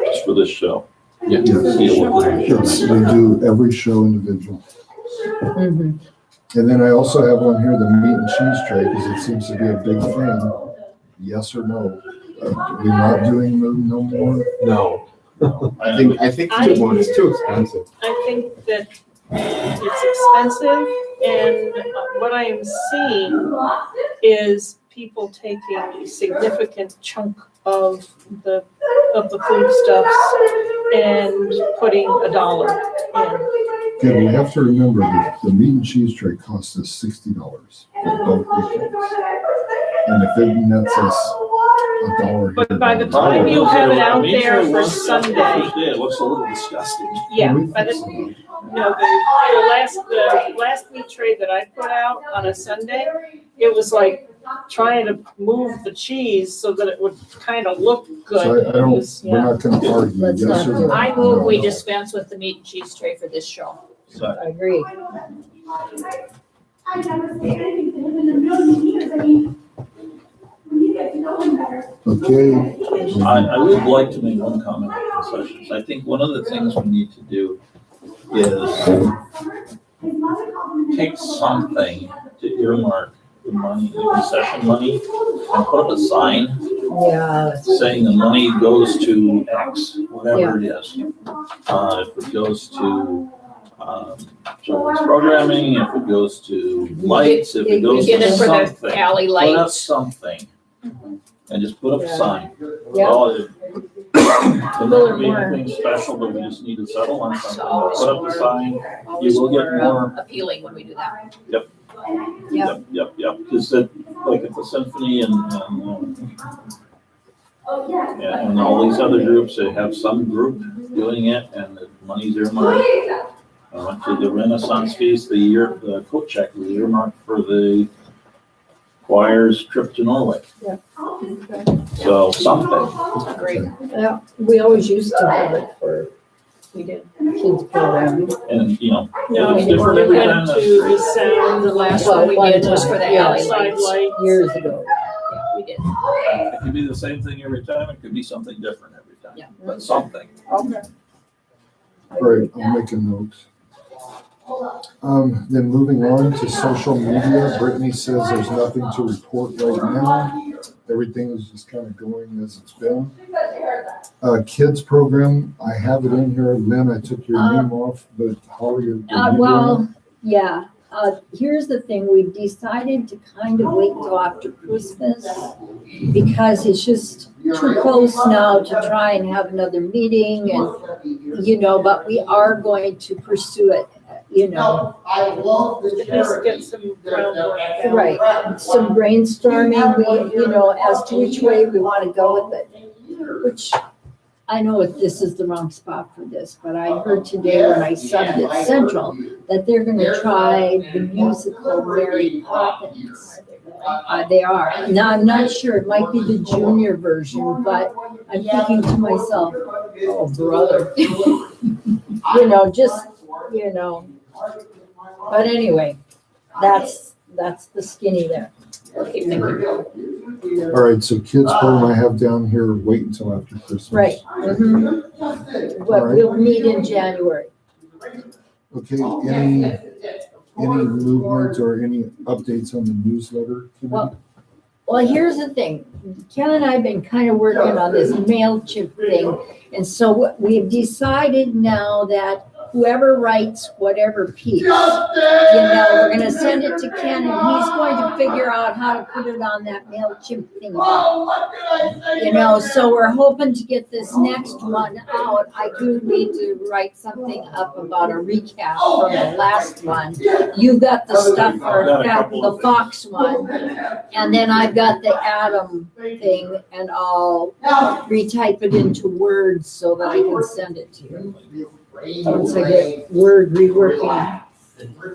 Just for this show. Yeah. Yes. Deal with it. Yes, we do every show individual. Mhm. And then I also have on here the meat and cheese tray, because it seems to be a big thing. Yes or no? We're not doing no more? No, I think it's too expensive. I think that it's expensive, and what I am seeing is people taking a significant chunk of the of the foodstuffs and putting $1 in. Okay, we have to remember that the meat and cheese tray costs us $60 for both weekends. And if it nets us $1 But here, by the $1 time you have it out Make there sure for once that's the Sunday, first day, it looks a little disgusting. yeah, we by the, fix it. no, the last meat tray that I put out on a Sunday, it was like trying to move the cheese so that it would kind of look good. So I It don't, was- we're not gonna argue, Let's yes not or do no. it. I move we No. dispense with the meat and cheese tray for this show. So, I agree. I never say anything to him in a million years. I mean, when you get to know him better. Okay. I would like to make one comment on concessions. I think one of the things we need to do is His mother called him. take something to earmark the money, the concession money, and put up a sign Yeah, saying the money goes to X, whatever it is. If it goes to, children's programming, if it goes to lights, if it We goes get to it for something. the alley Put up lights. something, and just put up a Yeah. sign. Yeah. Well, it doesn't have to be anything special, but we just need to settle on something. Put up the sign, Always you will get more more. appealing when we do that. Yeah. Yep, because it, like at the symphony and, Oh, yeah. yeah, and all these other groups, they have some group doing it and the money's earmarked. I went to the Renaissance Feast, the coat check was earmarked for the choir's trip to Norway. So something. Great. Yeah, we always used to have it for We did. kids programming. And, you know, No, it's we different every went time. to That's the great. sound, The last Well, one we one did was for the time, yeah. alley outside lights. light. Years ago. We did. It could be the same thing every time, it could be something different every time, Yeah. but something. Okay. All right, I'll make a note. Then moving on to social media, Brittany says there's nothing to report right now. Everything is just kind of going as it's been. Kids program, I have it in here. Lynn, I took your name off, but Holly, are you doing Well, yeah, here's the thing, we've decided to kind of wait till after Christmas because it's just too close now to try and have another meeting and, you know, but we are going to pursue it, you know. I love the Just charity. get some groundwork. Right, some brainstorming, we, you know, as to which way we want to go with it. Which, I know this is the wrong spot for this, but I heard today when I subbed at Central that they're gonna try the musical Mary Poppins. They are. Now, I'm not sure, it might be the junior version, but I'm thinking to myself, oh, brother. You know, just, you know, but anyway, that's the skinny there. Okay, thank you. All right, so kids program I have down here, wait until after Christmas. Right. Mhm. But we'll meet in January. Okay, any movement or any updates on the newsletter? Well, Well, here's the thing. Ken and I have been kind of working on this MailChimp thing. And so what we've decided now that whoever writes whatever piece, you know, we're going to send it to Ken and he's going to figure out how to put it on that MailChimp thing. You know, so we're hoping to get this next one out. I do need to write something up about a recap from the last one. You got the stuff for the Fox one. And then I've got the Adam thing and I'll retype it into Word so that I can send it to you. Once I get Word reworking.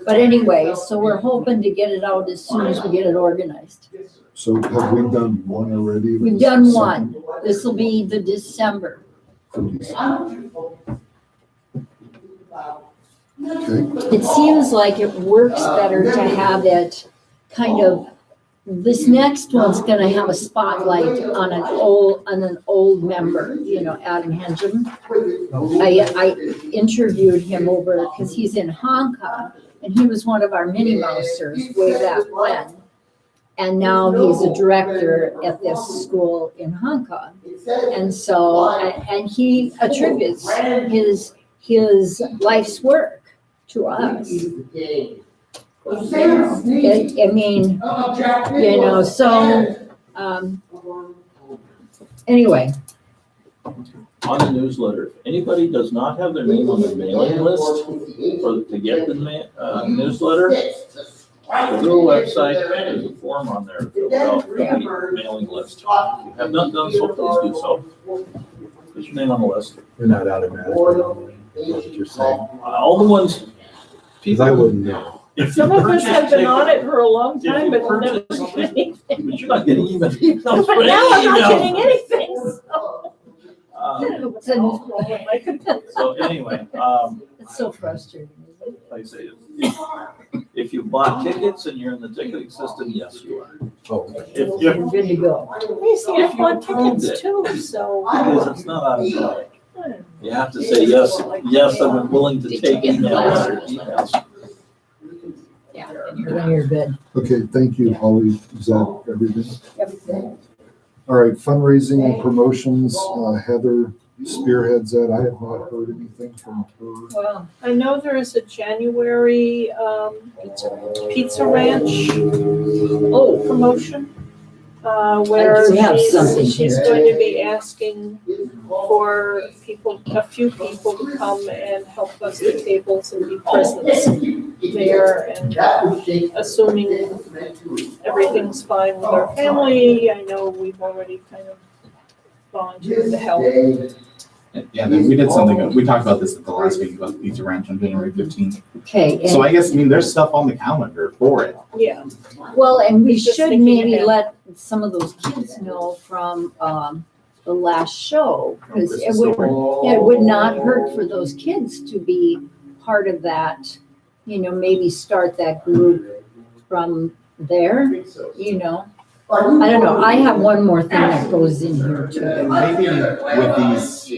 But anyway, so we're hoping to get it out as soon as we get it organized. So have we done one already? We've done one. This will be the December. Okay, It seems like it works better to have it kind of, this next one's gonna have a spotlight on an old member, you know, Adam Henjum. I interviewed him over, because he's in Hong Kong, and he was one of our Minnie Mousers way back when. And now he's a director at this school in Hong Kong. And so, and he attributes his life's work to us. I mean, you know, so, anyway, on the newsletter, if anybody does not have their name on the mailing list to get the newsletter, go to the website, there's a form on there, fill out for the mailing list. If you have not done so, please do so. Put your name on the list. You're not automatic. What you're saying. All the ones, Because I wouldn't know. if you Some of us purchase have been tickets- on it for a long if you time, but never purchase got anything. But you're not getting even emails But for any now I'm not email. getting anything, so. So anyway, It's so frustrating, isn't it? like I say, if you bought tickets and you're in the ticketing system, yes, you are. Oh, If, You're good to go. You see, I bought tickets too, so. because it's not automatic. You have to say, yes, I'm willing to take emails or emails. Yeah, then you're good. Okay, thank you, Holly. Is that everything? All right, fundraising and promotions, Heather spearheads that. I have not heard anything from her. Well, I know there is a January, Pizza Ranch, promotion. Where I do have something she's here. going to be asking for a few people to come and help us with tables and be present there, and assuming everything's fine with our family. I know we've already kind of volunteered to help. Yeah, we did something, we talked about this at the last meeting about the Pizza Ranch on January 15th. okay, So and, I guess, I mean, there's stuff on the calendar for it. Yeah, well, and we Just should thinking maybe ahead. let some of those kids know from, the last show. Cause it Christmas would, story. yeah, it would not hurt for those kids to be part of that, maybe start that group from there, I don't know, I have one more thing that goes in here too. Maybe with these,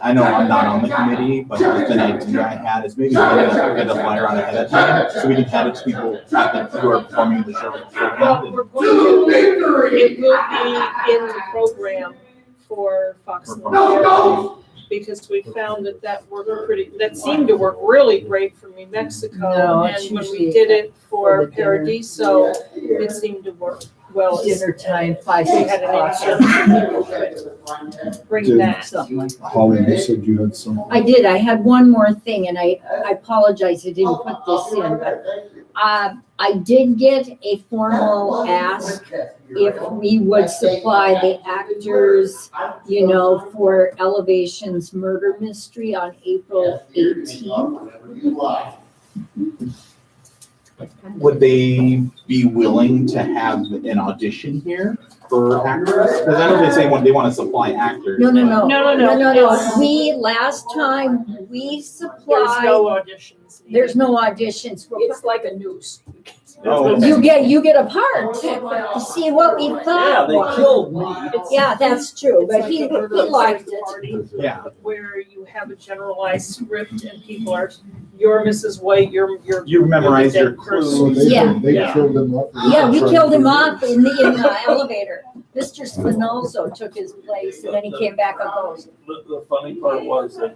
I know I'm not on the committee, but the idea I had is maybe get the flyer on ahead of time, so we can hand it to people who are performing the show. well, we're going to, it will be in the program for Fox and the because we found that seemed to work really great for New Mexico. No, it's And when we usually did it for for the dinner. Paradiso, it seemed to work well. Dinner time, 5, We 6 had an o'clock, insert, bring that. something like that. Holly, you said you had something. I did, I had one more thing, and I apologize, I didn't put this in, but I did get a formal ask if we would supply the actors, for Elevation's murder mystery on April 18th. Would they be willing to have an audition here for actors? Because I know they say they want to supply actors. No. No. Last time, we There's supplied, no auditions. there's no auditions. It's like a noose. Oh, okay. You get a part. You see what we Yeah, thought they was. killed me. Yeah, that's true, It's but like he a murder liked mystery it. party Yeah. Where you have a generalized script and people are, you're Mrs. White, you're. You memorize you're your the dead person. So clues. Yeah. they Yeah. killed him off. Yeah, we killed him off in the elevator. Mr. Spinozo took his place, and then he came back a ghost. The funny part was that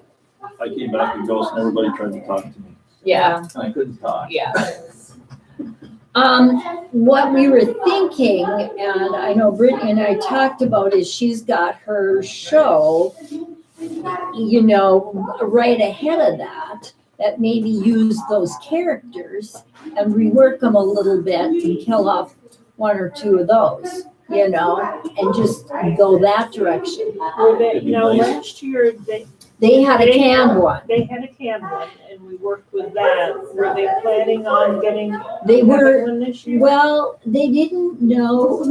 I came back a ghost and everybody tried to talk to me. Yeah, And I couldn't talk. yeah. What we were thinking, and I know Brittany and I talked about, is she's got her show, right ahead of that maybe use those characters and rework them a little bit and kill off one or two of those, and just go that direction. Were they, It'd be now, nice. last year, They had a canned one. they had a canned one and we worked with that. Were they planning on getting? They were, one this year? well, they didn't know.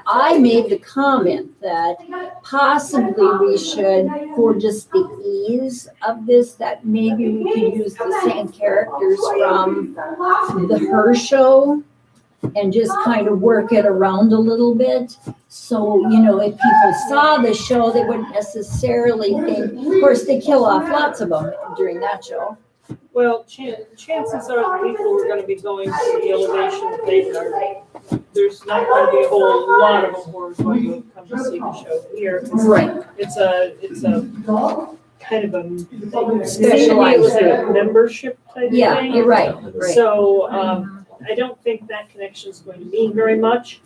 I made the comment that possibly we should, for just the ease of this, that maybe we could use the same characters from her show and just kind of work it around a little bit. So, if people saw the show, they wouldn't necessarily think, of course, they kill off lots of them during that show. Well, chances are the people who are gonna be going to the Elevation Theater, there's not gonna be a whole lot of them who are going to come to see the show here. 'Cause Right. It's a kind of a, maybe Specialized it was like a membership type thing. Yeah, you're right. So, I don't think that connection is going to mean very much.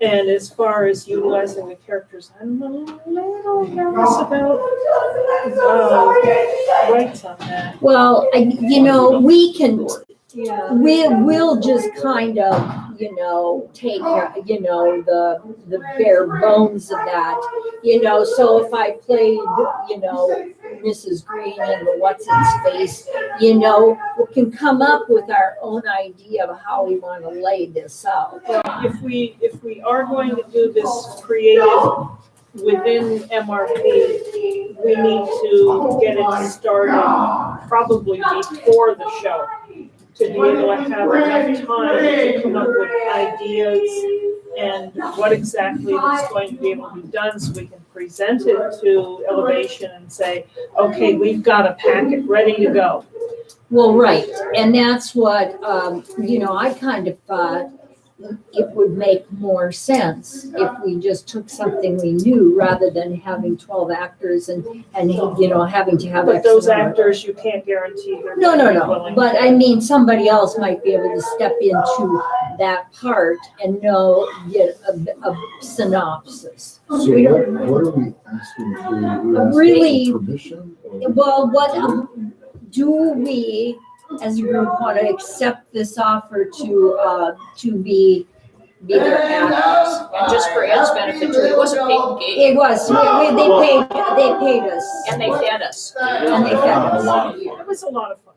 And as far as utilizing the characters, I'm a little nervous about rights on that. Well, we can, Yeah. we will just kind of, take, the bare bones of that. So if I played, Mrs. Green and the What's Its Face, we can come up with our own idea of how we want to lay this out. Well, if we are going to do this creative within MRP, we need to get it started probably before the show, to be able to have enough time to come up with ideas and what exactly is going to be able to be done, so we can present it to Elevation and say, okay, we've got a packet ready to go. Well, right, and that's what, I kind of thought it would make more sense if we just took something we knew rather than having 12 actors and having to have. But X those number. actors, you can't guarantee they're No, going to be no, willing. but I mean, somebody else might be able to step into that part and get a synopsis. So We don't- what are we asking for? We're asking Really- for permission? or- Well, what, do we, as a group, want to accept this offer to be their actors? And just for Ed's benefit, too, it wasn't paid in gate, It was, they paid us. and they fed us. And they fed us. It was a lot of fun.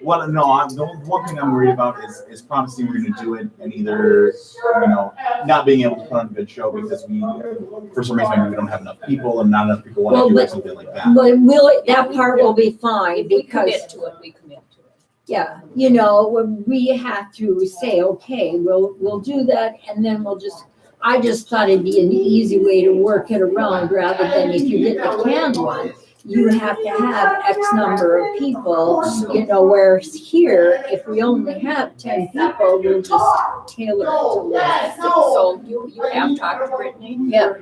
Well, no, the one thing I'm worried about is promising we're gonna do it and either, not being able to put on a good show because for some reason, maybe we don't have enough people and not enough people want Well, to do but- it, something like that. But that part will be fine If we because, commit to it, we commit to it. yeah, when we have to say, okay, we'll do that, and then I just thought it'd be an easy way to work it around rather than if you get the canned one, you have to have X number of people, whereas here, if we only have 10 people, we'll just tailor it to that. So you have talked to Brittany? Yeah.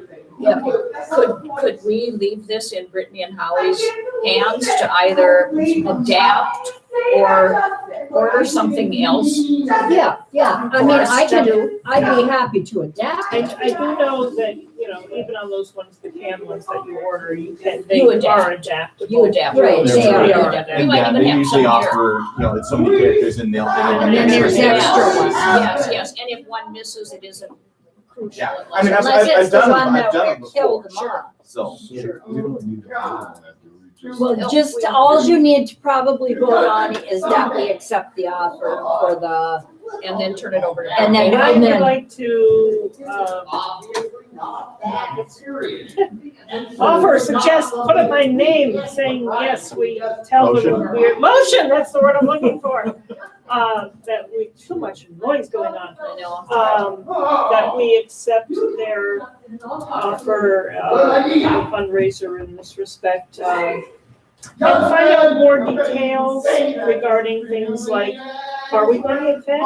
Could we leave this in Brittany and Holly's hands to either adapt or order something else? Yeah, I mean, I'd be happy to adapt. I do know that, even on those ones, the canned ones that you order, You they are adapt. adaptable. You adapt. Right, they are. We adapt. We might Yeah, even they have usually some here. offer, it's so many characters and they'll add. And then there's extra ones. Yes, and if one misses, it isn't crucial. Yeah, unless I mean, it's- Unless it's I've the done it- one I've that done it we killed them before. off. So, So we don't need to vote on that, do we? Just- Well, just, all you need to probably vote on is that we accept the offer for the, And then turn it over to. And then- And I would like to, offer, suggest, put up my name saying, yes, we tell them we're, motion, that's the word I'm looking for. That too much noise going on. I know. That we accept their offer, a fundraiser in this respect. And find out more details regarding things like, are we going to get fed?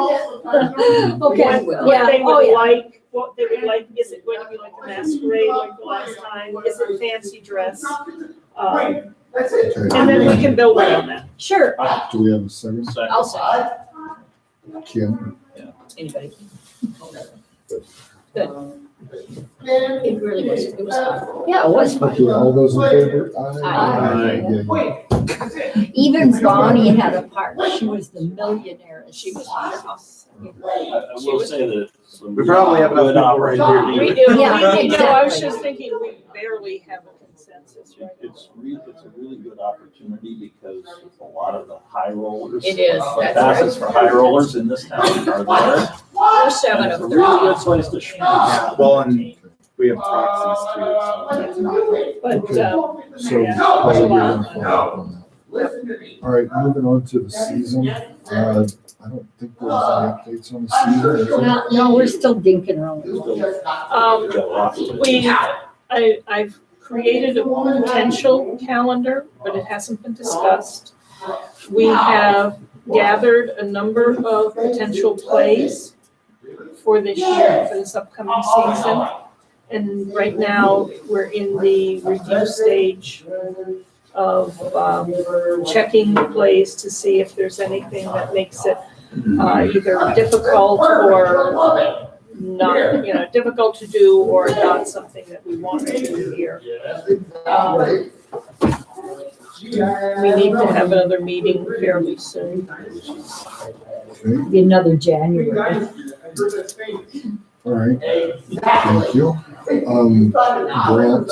okay, What yeah, they oh, would yeah. like, what they would like, is it going to be like a masquerade like the last time? Is it fancy dress? And Okay. then we can build on that. Sure. Do we have a second? Second. I'll say, Kim? anybody. Good. It really was, it was fun. Yeah, it was fun. Okay, all those in favor? Aye. Yeah, yeah. Even Bonnie had a part. She was the millionaire. She was wonderful. I will say that. some We probably have enough good people right opportunity. We do, Yeah, we do. I was exactly. just thinking, we barely have a consensus right now. It's a really good opportunity because a lot of the high rollers. It is, The that's passes right. for high rollers in this town are there. There's 7 It's of a really them. good place to shop. Yeah, well, and we have taxis too, so that's not. But, So, Yeah. Paul, you're gonna follow up on that. All right, moving on to the season. I don't think there's any updates on the season. is there? No, we're still dinking around. We've got lots of it. I've created a potential calendar, but it hasn't been discussed. We have gathered a number of potential plays for this year, for this upcoming season. And right now, we're in the review stage of checking the plays to see if there's anything that makes it either difficult or not, difficult to do or not something that we want to do here. We need to have another meeting fairly soon. Okay, Be another January. all right, thank you. Grant,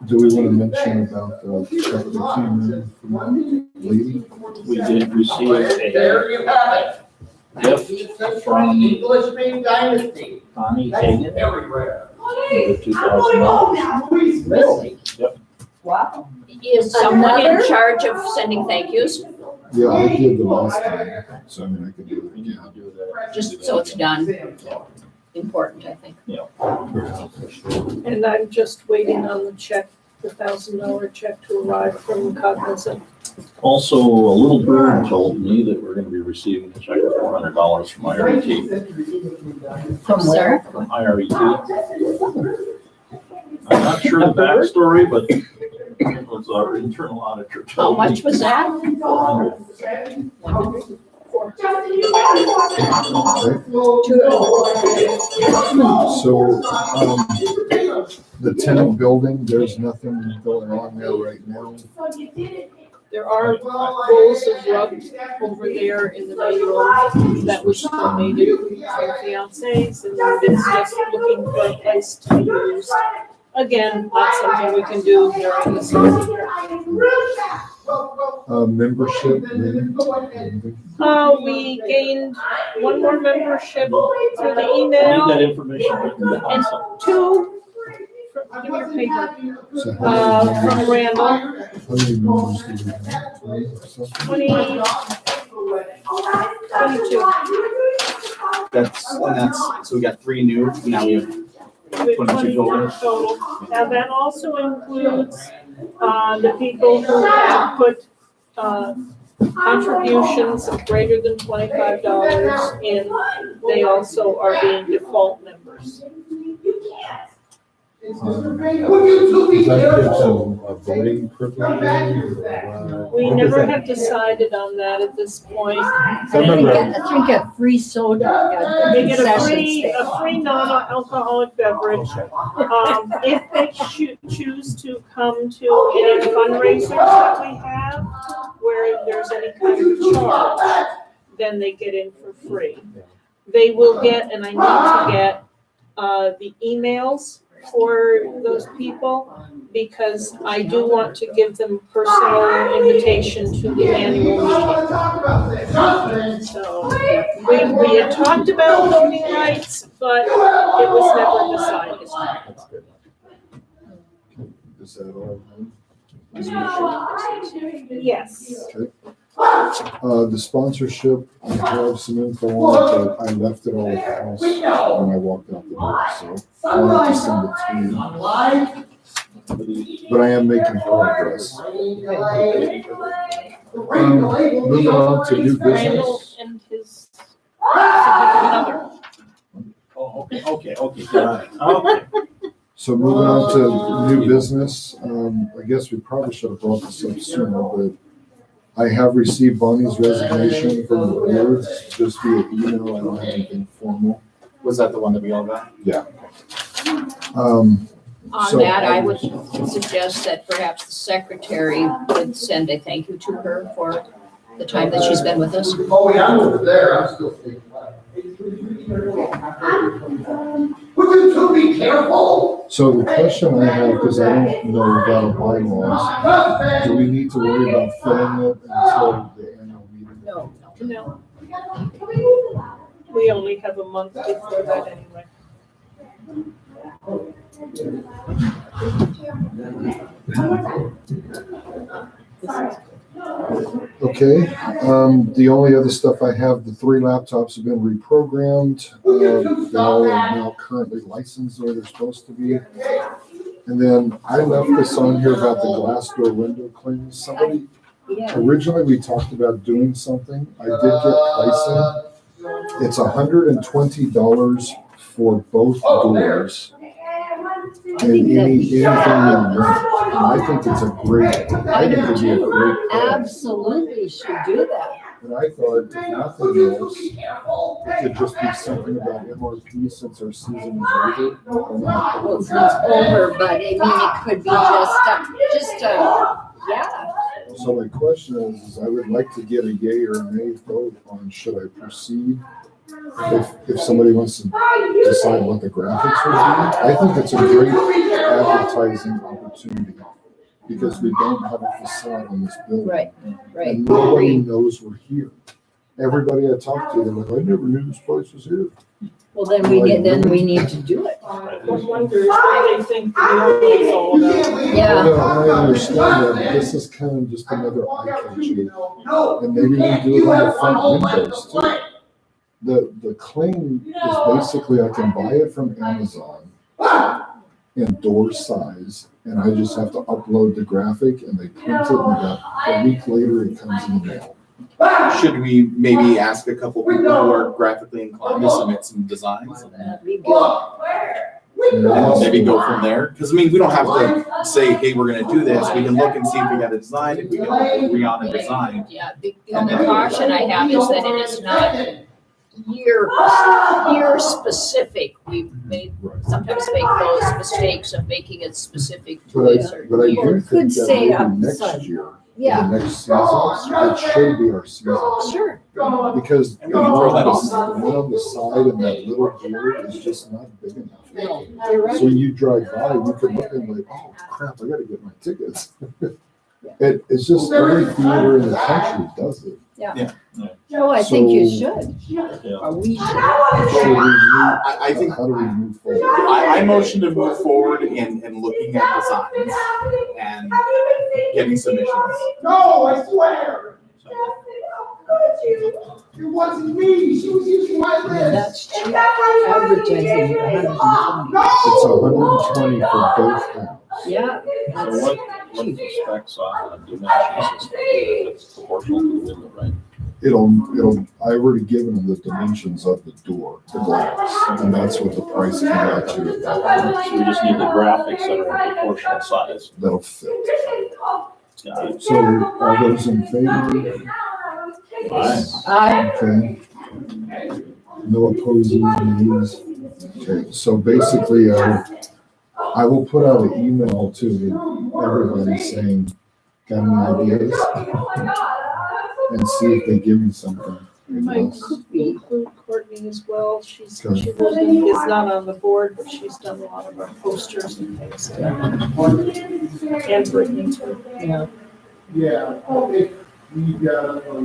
do we want to mention about the check that came in from that lady? We did receive There you have a it. gift from English Main Dynasty. Connie Hagan, Everywhere. $2,000. Really? Yep. Wow. Is someone in Another? charge of sending thank yous? Yeah, I did the last time, so I mean, I could do it We need again. to do that. Just so it's done. Important, I think. And I'm just waiting on the check, the $1,000 check to arrive from Cognizant. Also, a little bird told me that we're gonna be receiving a check of $400 from IRET. From where? From IRET. I'm not sure the backstory, but it was our internal auditor. How told me. much was that? 400. 100. So, the tenant building, there's nothing going on there right now. There are rolls of rug over there in the main room that was donated from fiancés, and it's just looking for a place to use. Again, not something we can do during the season. Membership, We gained one more membership through the I need that email, information written down. and so- two, give me your paper, so how from Randall, many members do we have? 20 or something? 22. So we got 3 new, now we have With 22 total. total. Now, that also includes, the people who have put, contributions of greater than $25 in. They also are being default members. Does that give them a voting privilege? We never have decided on that at this point. I They remember, drink a free soda at They the get a concession free, stand. a free non-alcoholic beverage. If they choose to come to any fundraisers that we have, where there's any kind of charge, then they get in for free. They will get, and I need to get, the emails for those people, because I do want to give them personal invitation to the annual meeting. So, we had talked about voting rights, but it was never decided. that's good. Is that all? Yes. The sponsorship, I have some info on it, but I left it all at the house when I walked out the door, so I'll have to send it to you. But I am making progress. Moving on to new Randall business. and his significant other. Oh, okay, got it. Okay. So moving on to new business, I guess we probably should have brought this up sooner, but I have received Bonnie's resignation from the board, just via email, I don't have anything formal. Was that the one that we all got? On So- that, I would suggest that perhaps the secretary would send a thank you to her for the time that she's been with us. Oh, yeah, I'm over there, I'm still speaking. Would you two be careful? So the question I have, because I don't know about bylaws, do we need to worry about filling it until the annual meeting? No, No, we only have a month before that anyway. Okay, the only other stuff I have, the 3 laptops have been reprogrammed. They all are now currently licensed where they're supposed to be. And then I left this on here about the glass door window cleanings. Somebody, Yeah. originally we talked about doing something. I did get pricing. It's $120 for both doors. And anything in front. And I think it's a great, I think it'd be a great price. Absolutely should do that. And I thought, if nothing else, it could just be something about MRP since our season is over. Well, it's not over, but I mean, it could be yeah. So my question is I would like to get a yay or nay vote on should I proceed? If somebody wants to decide what the graphics would be, I think it's a great advertising opportunity because we don't have a facade on this building. Right, right. And nobody knows we're here. Everybody I talk to, they're like, I never knew this place was here. Well, then we need to do it. I wonder what they think the movie is all about. Yeah. No, I understand that, but this is kind of just another eye catching. And maybe we do it on the front windows too. The claim is basically I can buy it from Amazon in door size, and I just have to upload the graphic and they print it, and about a week later it comes in the mail. Should we maybe ask a couple people who are graphically inclined to submit some designs? That'd be good. And maybe go from there? Because I mean, we don't have to say, hey, we're gonna do this. We can look and see if we got a design, if we can agree on a design. Yeah, the only caution I have is that it is not year specific. We sometimes make those mistakes of making it specific to a But certain I year. do think Could that say maybe outside. next year, Yeah, the next season, it should be our season. sure. Because the And we can throw that one on the side and that little board is just not big enough. No, you're right. So you drive by, you can look and like, oh crap, I gotta get my tickets. It's just every theater in the country does it. No, I think you So- should. Yeah. Or we should. So we move, I think how do we move forward? I motion to move forward in looking at designs and getting submissions. No, I swear. It wasn't me. She was using my Yeah, list. that's cheap. Advertising, It's 120 for both ends. Yeah. So what are the specs on the dimensions and stuff, if it's proportional to the window, right? I already given them the dimensions of the door, the glass, and that's what the price came out to at that point. So we just need the graphics that are in proportional size. That'll fit. Got it. So all those in favor? I, Okay. No opposing nays? Okay, so basically, I will put out an email to everybody saying, got any ideas? And see if they give me something. We might include Courtney as well. She Okay. is not on the board, but she's done a lot of our posters and things. And Brittany too. yeah. Yeah.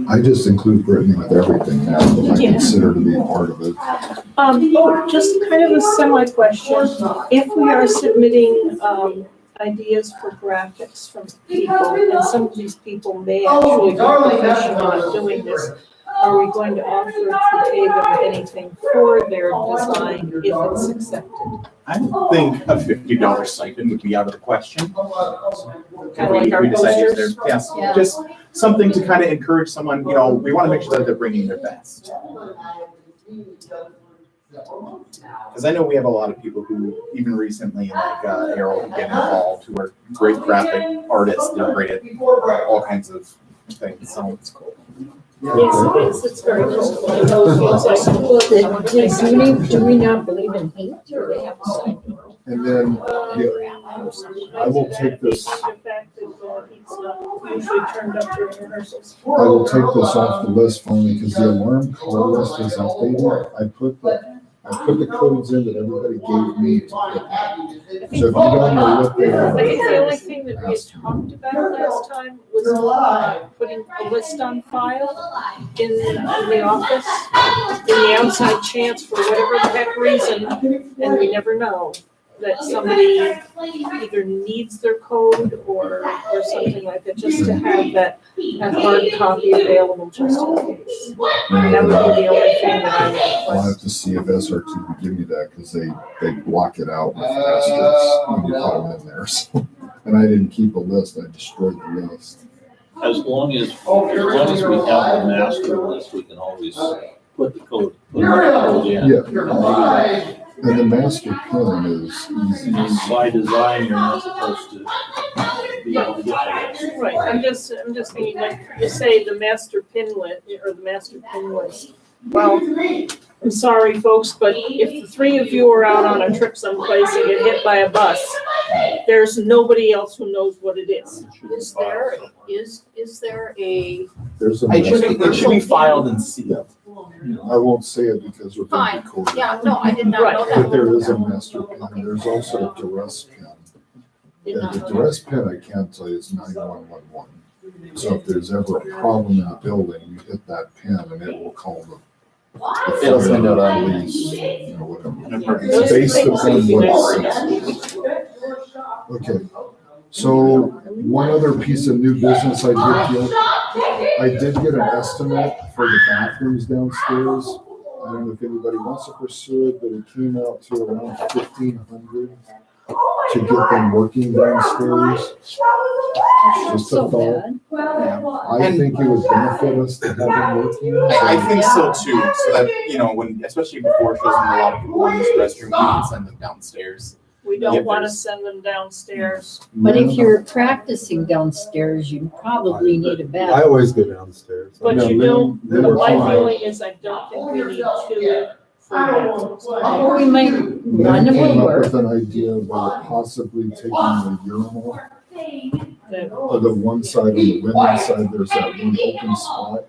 I just include Brittany with everything now that I consider to be a part of it. Just kind of a semi-question. If we are submitting, ideas for graphics from people, and some of these people may actually be professional at doing this, are we going to offer to pay them anything for their design if it's accepted? I think a $50 stipend would be out of the question. Kind of like our We decide to use posters? their- Yes, Yeah. just something to kind of encourage someone, we want to make sure that they're bringing their best. Because I know we have a lot of people who, even recently, like Errol, who get involved, who are great graphic artists, they're great at all kinds of things, so it's cool. Yes, it's very useful. It knows what's like- Do we not believe in hate or they have a side door? And then, I will take this, The fact that he's not usually turned up during rehearsals. I will take this off the list finally, because the alarm call list is updated. I put the codes in that everybody gave me to put. So if you don't know what they I are. think the only thing that we had talked about last time was putting a list on file in the office, in the outside chance for whatever the heck reason, and we never know, that somebody either needs their code or something like that, just to have that hard copy available just in case. That would be the only thing that I would I'll request. have to see if SRT will give me that, because they block it out with asterisks when you put them in there. So, and I didn't keep a list, I destroyed the list. As long as we have the master list, we can always put the code in. Yeah. And the master pen is easy. By design, you're not supposed to be able to get that. Right, I'm just thinking, like, you say the master pin list, or the master pin list. Well, I'm sorry, folks, but if the three of you are out on a trip someplace and get hit by a bus, there's nobody else who knows what it is. Is there a, There's a. It should be filed and sealed. I won't say it because we're being Fine. recorded. yeah, no, I did not know But that. there is a master pin, and there's also a duress pin. Did And not the know duress pin, I can't tell you, is 9111. So if there's ever a problem in the building, you hit that pin and it will call the. It'll send out a police, you know, whatever. Those It's based things upon would be what nice. it says. Okay, so one other piece of new business I did get an estimate for the bathrooms downstairs. I don't know if anybody wants to pursue it, but it came out to around 1,500 to get them working downstairs. Just a So thought. bad. I think it would benefit us to have them working. I think so too, so that, you know, when, especially before shows when a lot of people use the restroom, we can send them downstairs. We don't Yeah, wanna there's- send them downstairs. But if you're practicing downstairs, you probably need a I bathroom. always go downstairs. But Yeah, you Lynn- don't, Lynn my works feeling is I don't think we need two full bathrooms. Or we might, one Lynn came will up work. with an idea about possibly taking the urinal, on the one side, on the women's side, there's that one open spot.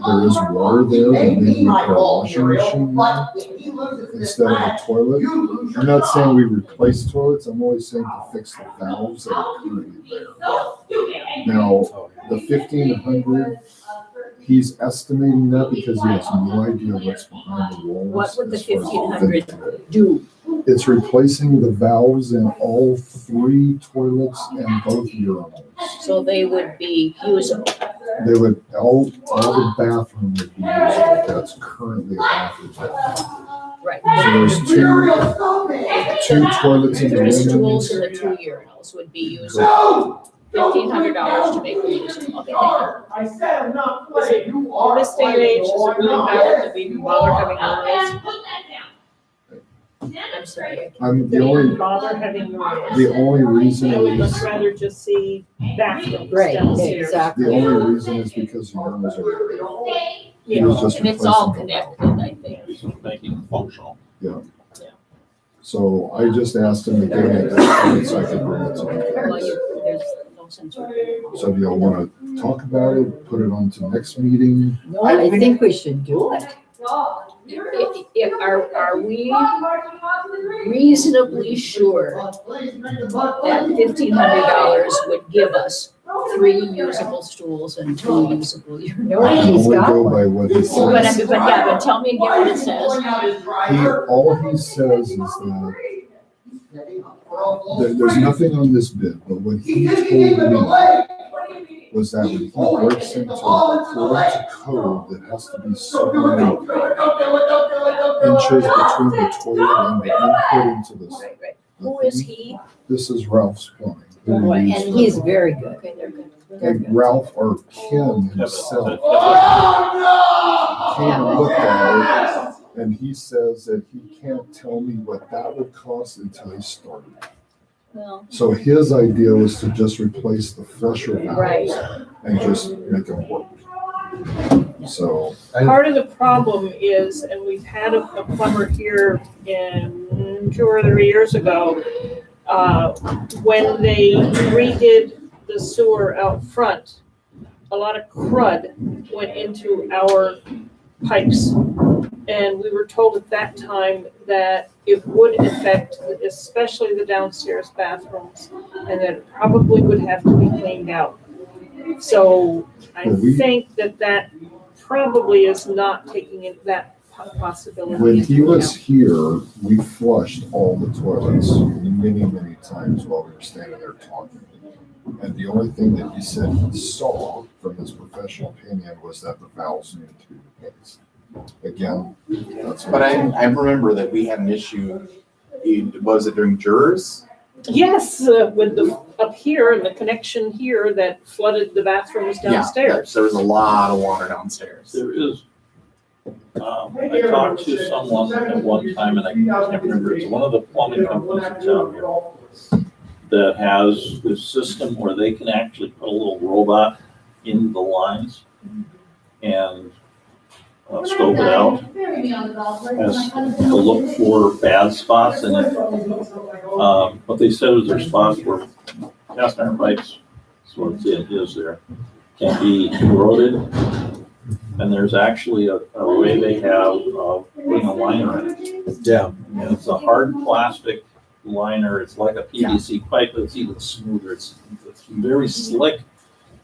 There is water there, and maybe we put a washing machine there instead of a toilet. I'm not saying we replace toilets, I'm only saying to fix the valves that are currently there. Now, the 1,500, he's estimating that because he has no idea what's behind the walls. What would the as far as 1,500 do? It's replacing the valves in all 3 toilets and both urinals. So they would be usable. They would, all the bathroom would be usable, that's currently a bathroom. Right. So there's two toilets in the 3 stools women's. and the 2 urinals would be usable. $1,500 to make them usable. Okay, thank Is it, in this day and age, is it really valid that we even bother having urinals? you. I'm sorry. I'm, Do we even bother having urinals? the only reason I would much is, rather just see bathrooms Right, downstairs. exactly. the only reason is because the urinals are there. He Yeah, was just And it's all replacing the valve. connected, I think. Making it functional. So I just asked him to give me that, so I could bring it to Well, you. there's no sense. So do y'all wanna talk about it, put it on to next meeting? No, I think we should do it. Are we reasonably sure that $1,500 would give us 3 usable stools and 2 usable urinals? No, I can he's only got go one. by what he But says. yeah, but tell me again what it says. All he says is that there's nothing on this bid, but what he told me was that when he breaks into according to code, that has to be so many inches between the toilet and the input into this. Right, right. Who is he? This is Ralph's Plumbing. who we And use for- he's very good. Okay, they're good. And Ralph or Ken himself came Yeah. and looked at it, and he says that he can't tell me what that would cost until he started. Well, So his idea was to just replace the flusher right. valves and just make them work. So, Part of the problem is, and we've had a plumber here in 2 or 3 years ago, when they redid the sewer out front, a lot of crud went into our pipes. And we were told at that time that it would affect especially the downstairs bathrooms, and that it probably would have to be cleaned out. So I think that probably is not taking it, that possibility. when he into was account. here, we flushed all the toilets many, many times while we were standing there talking. And the only thing that he said he saw from his professional opinion was that the valves needed to be replaced. Again, that's. But I remember that we had an issue, was it during jurors? Yes, with the, up here, and the connection here that flooded the bathrooms Yeah, downstairs. there was a lot of water downstairs. There is, I talked to someone at one time, and I can't remember, it's one of the plumbing companies in town here. that has this system where they can actually put a little robot in the lines and scope it out as to look for bad spots in it. What they said was their spots were cast iron pipes, so it is there, can be corroded. And there's actually a way they have of putting a liner in it. Yeah. And it's a hard plastic liner. It's like a PVC pipe, but it's even smoother. It's very slick.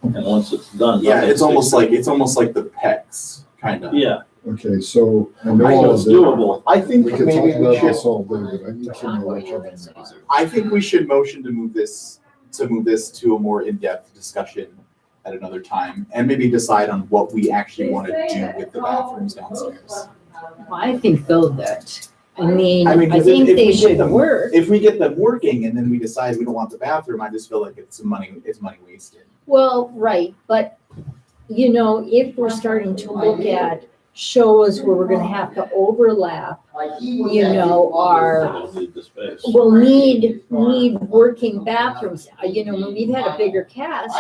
And once it's done. Yeah, nothing it's almost sticks. like the PEX, kind of. Yeah, Okay, so I know I all know of it's that. doable. I think We could talk maybe we about should, this all day, but I need to know what you're gonna do. I think we should motion to move this to a more in-depth discussion at another time, and maybe decide on what we actually want to do with the bathrooms downstairs. I think though that, I mean, I mean, I 'cause think if they we get should them- work. If we get them working and then we decide we don't want the bathroom, I just feel like it's money wasted. Well, right, but, you know, if we're starting to look at shows where we're gonna have to overlap, you know, It'll need the space. we'll need working bathrooms. You know, when we've had a bigger cast,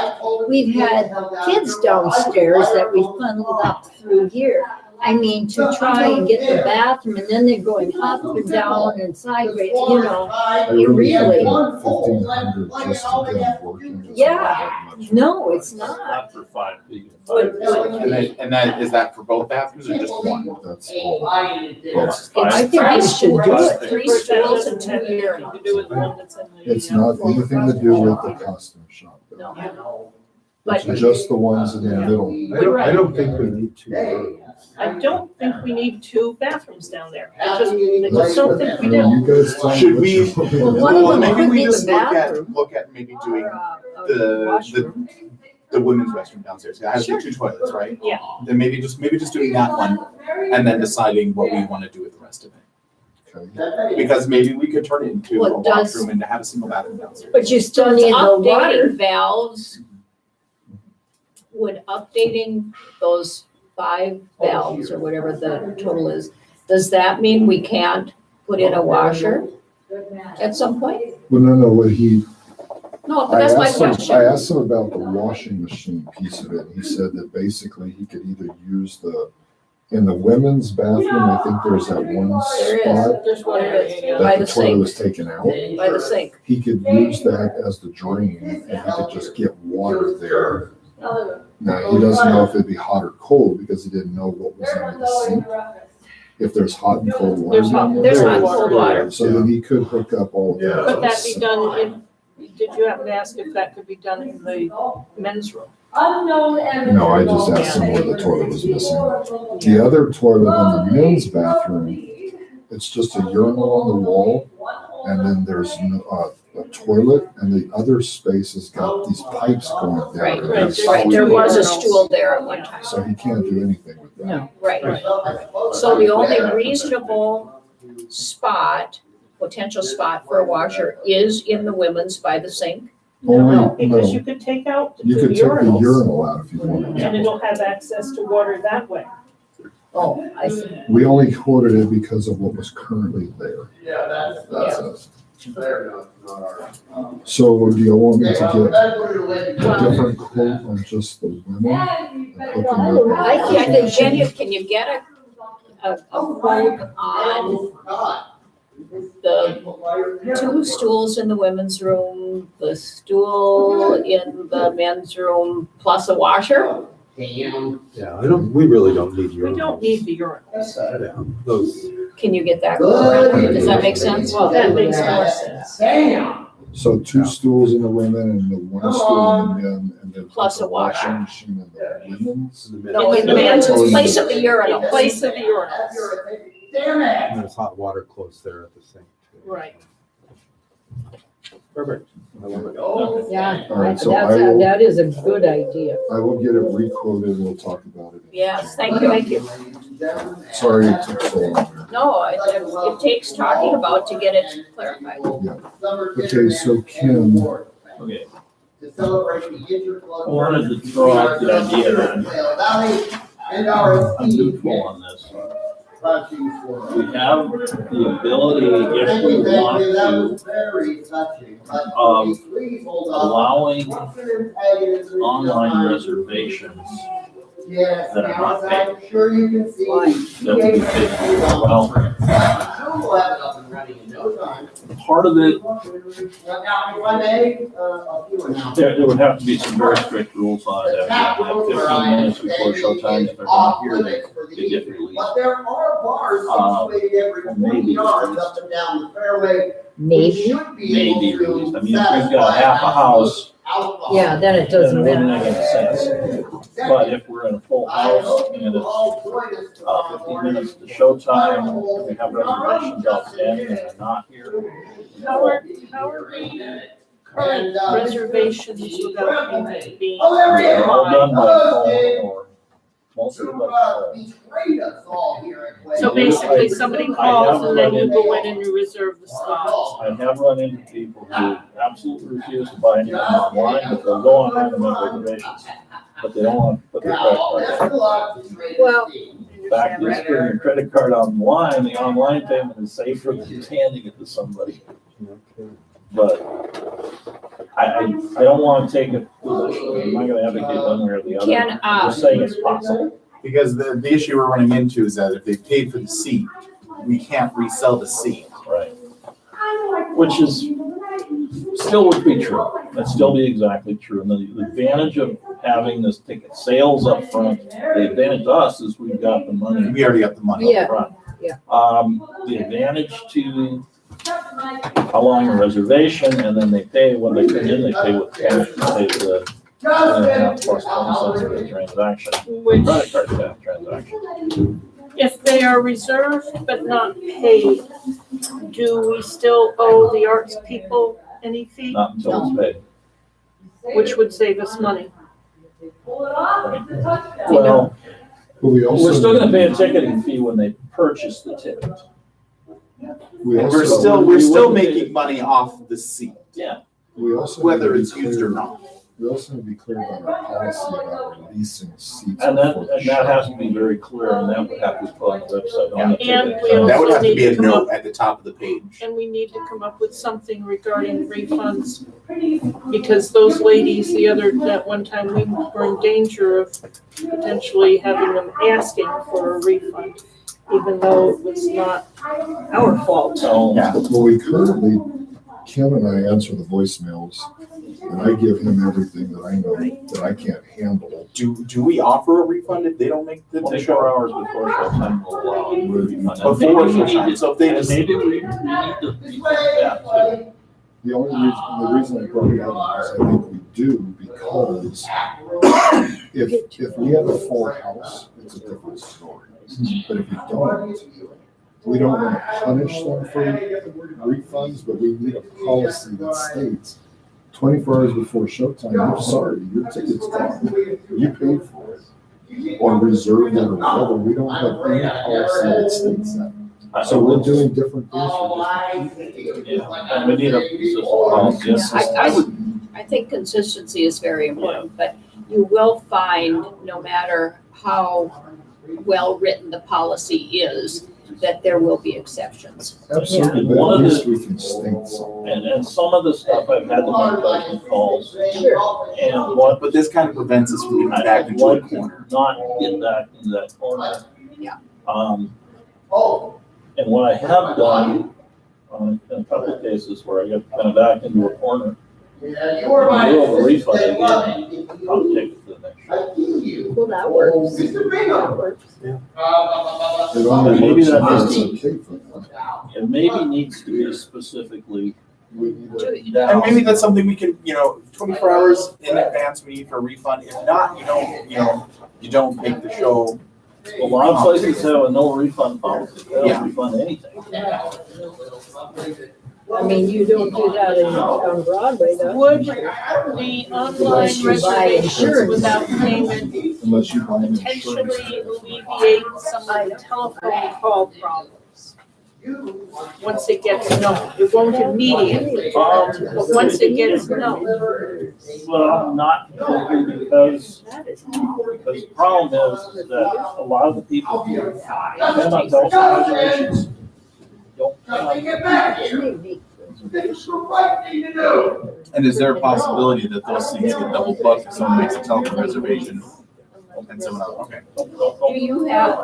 we've had kids downstairs that we funneled up through here. I mean, to try and get the bathroom, and then they're going up and down and sideways, you know. I It really think really, that 1,500 just to get working is not Yeah. that much. no, it's not. Not for 5 feet. And that, is that for both bathrooms or just one? That's all. That's I think we should do it. 3 That stools doesn't and 2 have anything urinals. to do with the one that's in the. It's not anything to do with the costume shop. though. No. It's But just the ones in the middle. I don't think we need two rooms. I don't think we need 2 bathrooms down there. I just don't think I we mean, do. you guys tell me Should what we- you want me to Well, do. one of Well, them maybe could we be the just bathroom. look at maybe doing Or, the- washroom. the women's restroom downstairs. It has the Sure. 2 toilets, right? Yeah. Then maybe just doing that one and then deciding what we want to do with the rest of it. Okay. Because maybe we could turn it into Well, a does- washroom and have a single bathroom downstairs. But you still Does need the water. updating valves, would updating those 5 valves or whatever the total is, does that mean we can't put in a washer at some point? Well, no, what he, No, but I that's my asked him, I question. asked him about the washing machine piece of it. He said that basically he could either use in the women's bathroom, I think there's that one There is. spot There's one There is. area. By that the the toilet sink. was taken out. By the sink. He could use that as the drain and he could just get water there. Now, he doesn't know if it'd be hot or cold because he didn't know what was under the sink. If there's hot and cold water. There's hot- There's hot and cold water. So then he could hook up all of that. Could that be done in, did you happen to ask if that could be done in the men's room? No, I just asked him where the toilet was missing. The other toilet in the men's bathroom, it's just a urinal on the wall, and then there's a toilet, and the other space has got these pipes going down. Right, and right, there's Right, there fluid. was a stool there at one time. So he can't do anything with that. No. Right. So the only reasonable spot, potential spot for a washer is in the women's by the sink? Only, Because no, you could take out the you 2 could take the urinals urinal out if you wanted. and it'll have access to water that way. Oh, I see. We only quoted it because of what was currently there. Yeah, That's it. fair enough, not our. So do you want me to Okay, get well, that's what it was. a different quote on just the women? And hook them up? I think, can you get a quote on the 2 stools in the women's room, the stool in the men's room, plus a washer? Damn. Yeah, we really don't need We urinals. don't need the urinals. Yeah, those, Can you get that quote? Does that make sense? Well, that makes more sense. Damn. So 2 stools in the women and the 1 stool in the men, and then. Plus a the washing washer. machine in the women's. No, in the men's, in place of the In urinal. place of the urinals. Damn it. and there's hot water close there at the sink. too. Right. Perfect. I love it. Oh. Yeah, All right, that's so I will- that is a good idea. I will get it requoted, we'll talk about it. Yes, thank you. Thank you. Sorry it took so long here. No, it takes talking about to get it clarified. Okay, so Kim, Okay. To celebrate the interclub. I wanted to throw out the idea that I'm neutral on this. touching for We have the ability, if we want That to, was very touching. But please hold on. allowing Online online reservations Yes, that are not paid. I'm sure you can see. that would be paid. Well, Zoom will have it up and running in no time. part of it, Now, if I may, a few announcements. there would have to be some very strict rules on it. Have 15 minutes before showtime. If they're not here, they get released. But there are bars situated every maybe 40 yards released. up and down the fairway. which Maybe, should be Maybe able to released. I mean, if we've got half a satisfy house, alcohol. yeah, then it then it doesn't wouldn't matter. make any sense. But if we're in a full I house hope and you it's all join us tomorrow 15 morning. minutes to showtime, and we have reservations outstanding and they're not here. How are the current reservations without payment being? Oh, there he is. They're all done by Oh, phone or most of You them by phone. betrayed us all here at Quaker. So basically, somebody calls and then you go in and you reserve the slots. I have run into people who absolutely refuse to buy anything online, but they'll go online and make reservations. But they don't want to put their credit Now, card that's in. a lot of betrayed Well, esteem. In fact, is putting your credit card online, the online payment is safer than handing it to somebody. But I don't want to take a position, I'm not gonna advocate one way or the other. Can, I'm just saying it's possible. Because the issue we're running into is that if they paid for the seat, we can't resell the seat. Right. Which is, still would be true. That'd still be exactly true. And the advantage of having this ticket sales up front, the advantage to us is we've got the money We already got the money. Yeah. up front. yeah. The advantage to allowing a reservation and then they pay, when they come in, they pay with cash, they pay the plus 20 cents for the transaction. Which, Credit card tax transaction. if they are reserved but not paid, do we still owe the arts people any fee? Not until it's paid. Which would save us money. Well, But we also. we're still gonna pay a ticketing fee when they purchase the ticket. We And also, we're still making money off the seat, Yeah. we also. whether need it's to be used or clear- not. We also need to be clear about our policy about releasing seats. And before the that has show. to be very clear and that would have to be put on the website. On the And ticket. we also That would have to be need a to come note up- at the top of the page. And we need to come up with something regarding refunds. Because those ladies, that one time, we were in danger of potentially having them asking for a refund, even though it was not our fault. So, Yeah. Well, we currently, Kim and I answer the voicemails, and I give him everything that I know that I can't handle. Do we offer a refund if they don't make the 24 show? hours before showtime will allow a refund. And Before maybe we showtime, need to- so if they and just- maybe we need to rethink that too. The reason I brought it up is I think we do because if we have a full house, it's a different story. But if we don't want to punish them for refunds, but we need a policy that states 24 hours before showtime, I'm sorry, your ticket's gone. You paid for it. Or reserved it or whatever. We don't have any policy that states that. So we're doing different things for different people. Yeah, and we need a consistent policy. Yes. I think consistency is very important, but you will find, no matter how well-written the policy is, that there will be exceptions. Absolutely, but One at of the- least we can state something. And some of the stuff I've had to make those calls. And But this kind of prevents us from getting I'd back into a like to corner. not get back into that corner. Yeah. Oh, And what I have done, in a couple of cases where I got kind of back into a corner, yeah, you were my. in the middle of a refund, assistant, I gave them, I'll take it to the next show. I give you. Well, that works. Mr. That Bingham. works. It only Maybe works if that it's is- okay for them. It maybe needs to be specifically We need to- Do- And maybe that's something we can, 24 hours in advance, we need for a refund. If not, you don't make the show. a lot of places have a no refund policy. They Yeah. don't refund anything. I mean, you don't do that on Broadway, though. Would the online Unless you buy reservations insurance. without payment Unless you buy an insurance. potentially alleviate some of the telephone call problems? once it gets known. It won't immediately, but once it gets known. Well, not completely, because the problem is that a lot of the people who depend on those reservations don't have. It's the right thing to do. And is there a possibility that those seats get double booked if someone makes a telephone reservation and someone else, okay. Do you have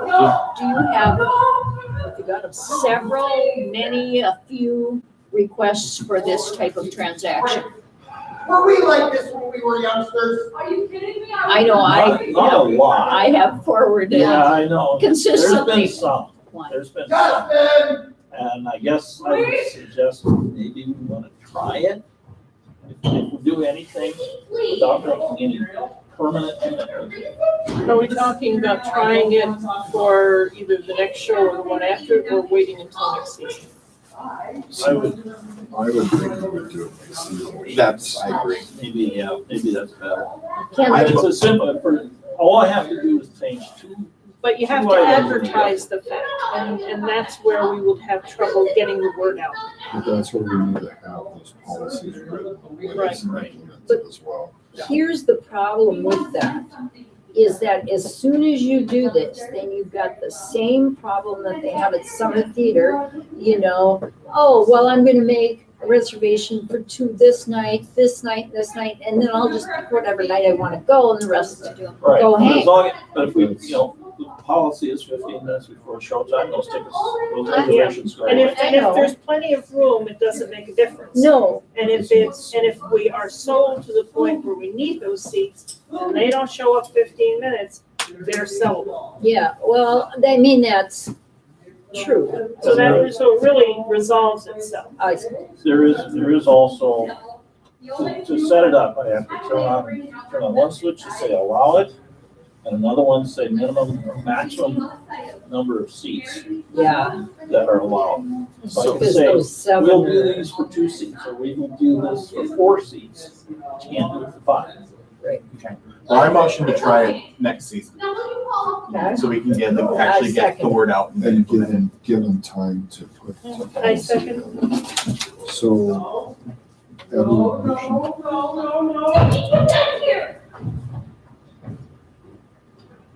several, many, a few requests for this type of transaction? Were we like this when we were youngsters? Are you kidding me? I know, Not a lot. I have forwarded Yeah, I know. consistently. There's been some. one. There's been some. Justin! And I guess I would suggest maybe we want to try it. If we do anything without making any permanent commitment. Are we talking about trying it for either the next show or the one after, or waiting until next season? I would, I would think we would do it next season. That's, I agree. maybe that's better. Can It's a simple, all I have to do is change two. But you have to advertise the fact, and that's where we would have trouble getting the word out. But that's where we need to have those policies written Right, and implemented as well. Here's the problem with that, is that as soon as you do this, then you've got the same problem that they have at Summer Theater, you know, oh, well, I'm gonna make a reservation for two this night, and then I'll just pick whatever night I wanna go, and the rest Right. go But as hang. long, but if we, the policy is 15 minutes before showtime, those tickets, those reservations go And away. if there's plenty of room, it doesn't make a difference. No, And if we are sold to the point where we need those seats, and they don't show up 15 minutes, they're sellable. yeah, well, I mean, that's true, So it really resolves itself. I suppose. There is also, to set it up, I have to turn on one switch to say allow it, and another one say minimum, or maximum number of seats Yeah, that are allowed. So I can because say, those seven we'll do are, these for 2 seats, or we will do this for 4 seats. You can't do it for 5. Well, I motion to try it next season, okay, so we can actually get the word out and then And implement it. give them time to put the I policy. second. So, Edward, motion.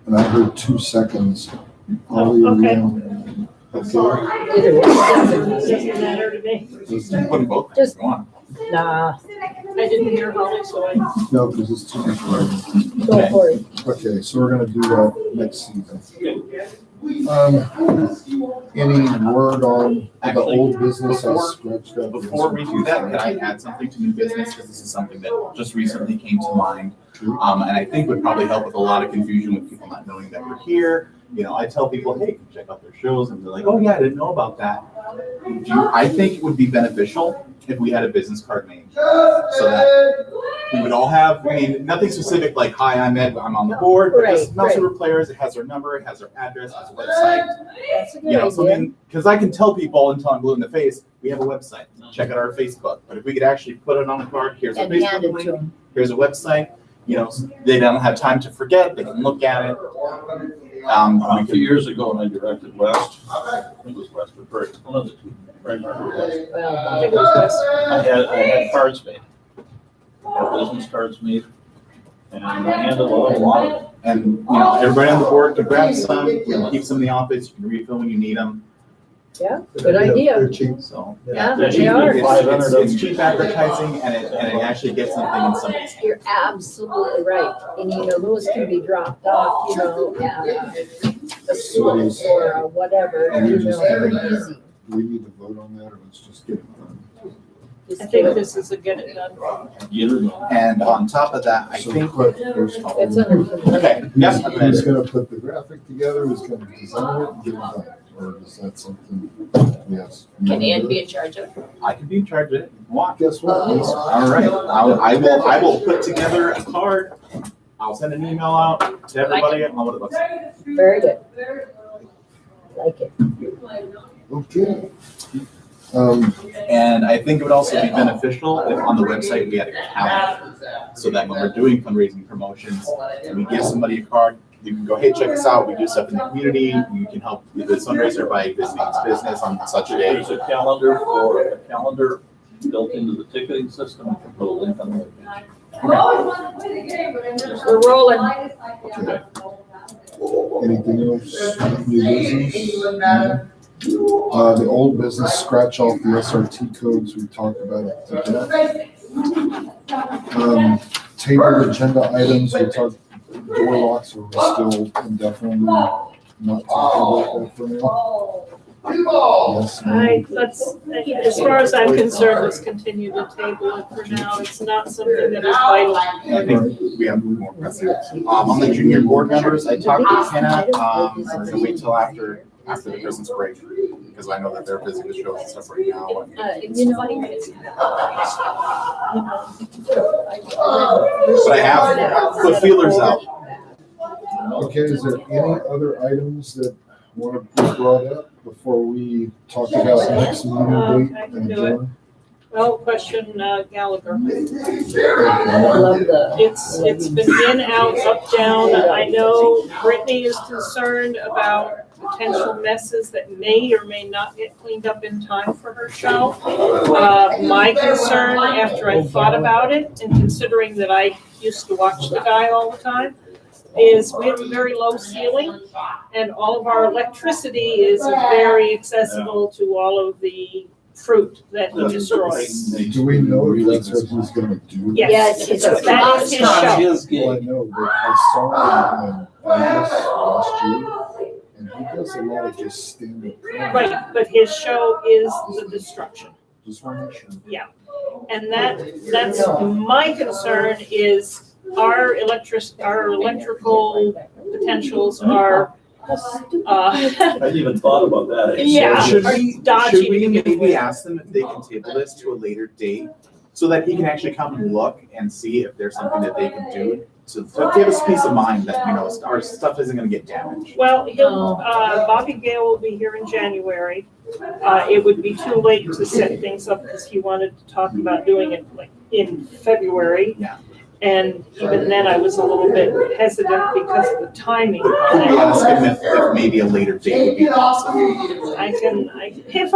And I heard 2 seconds. Ollie, are you Okay. on? Okay. either way, Doesn't matter to me. You can put them both Just- if you want. nah, I didn't hear Holly, so I. No, because it's too much writing. go for it. Okay, so we're gonna do that next season. Any word on the Actually, old business I before- scratched up? Before we do that, can I add something to new business? Because this is something that just recently came to mind. And I think would probably help with a lot of confusion with people not knowing that we're here. You know, I tell people, hey, check out their shows, and they're like, oh yeah, I didn't know about that. I think it would be beneficial if we had a business card name. So that we would all have, I mean, nothing specific like, hi, I'm Ed, I'm on the board, but just Right, Mouse right. River Players, it has our number, it has our address, it has a website. That's a You good know, idea. something, because I can tell people until I'm blue in the face, we have a website, check out our Facebook. But if we could actually put it on a card, here's our And hand Facebook it to link, them. here's a website, you know, they don't have time to forget, they can look at it. A We few could, years ago, when I directed West, I think it was West or Prairie, one of the two, Prairie or West. Well, I think it was West. I had cards made, business cards made, and I handled a lot of them. and, you know, everybody on the board can grab some, we can keep some in the office, you can refill when you need them, yeah, good idea. They're cheap. so. Yeah, They're they cheap, are. they're 500 It's cheap advertising and it actually gets something in somebody's hand. You're absolutely right. And you know, those can be dropped off, you know, at a school or whatever, you know, very easy. Do we need to vote on that, or let's just get it done? Just I think do it. this is a get it done. Get it done. And on top of that, I So think, put- there's- It's under. okay, yes, I'm Who's gonna, gonna put the graphic together, who's gonna design it and get it done? Or is that something, yes? Can Ed be in charge of it? I can be in charge of it if you want. Guess what? All right, I will put together a card. I'll send an email out to everybody on what it looks like. Very good. Like it. Okay. And I think it would also be beneficial if on the website we had a calendar, so that when we're doing fundraising promotions and we give somebody a card, you can go, hey, check us out. We do stuff in the community. You can help with this fundraiser by visiting this business on such a day. There's a calendar built into the ticketing system. You can put a link on the webpage. We're rolling. Okay. Anything else? New business? The old business, scratch off the SRT codes, we talked about it today. Table agenda items, we talked, door locks are still indefinitely not talking about that for now. Yes, ma'am. As far as I'm concerned, let's continue to table it for now. It's not something that is vital. I think we have more precedent. On the junior board members, I talked to Kenna, we're gonna wait till after the Christmas break, because I know that they're busy with shows and stuff right now. It's funny. But I have put feelers out. Okay, is there any other items that want to be brought up before we talk about next meeting I date can and do it. adjourn? Well, question Gallagher. Love the. It's been in, out, up, down. I know Brittany is concerned about potential messes that may or may not get cleaned up in time for her show. My concern, after I thought about it, and considering that I used to watch the guy all the time, is we have a very low ceiling, and all of our electricity is very accessible to all of the fruit that he destroys. Do we know if that's what he's gonna do? Yes, that is his show. Well, I know, but I saw him in Vegas last year, and he does a lot of just stand-up. comedy. Right, but his show is the destruction. Just want to make sure. And that's my concern is our electrical potentials are, I didn't even thought about that. yeah, Should are we dodgy. maybe ask them if they can table this to a later date, so that he can actually come and look and see if there's something that they can do to give us peace of mind that, our stuff isn't gonna get damaged. Well, Bobby Gale will be here in January. It would be too late to set things up because he wanted to talk about doing it like in February. Yeah. And even then I was a little bit hesitant because of the timing Can on we it. ask him if maybe a later date would be possible? If I can get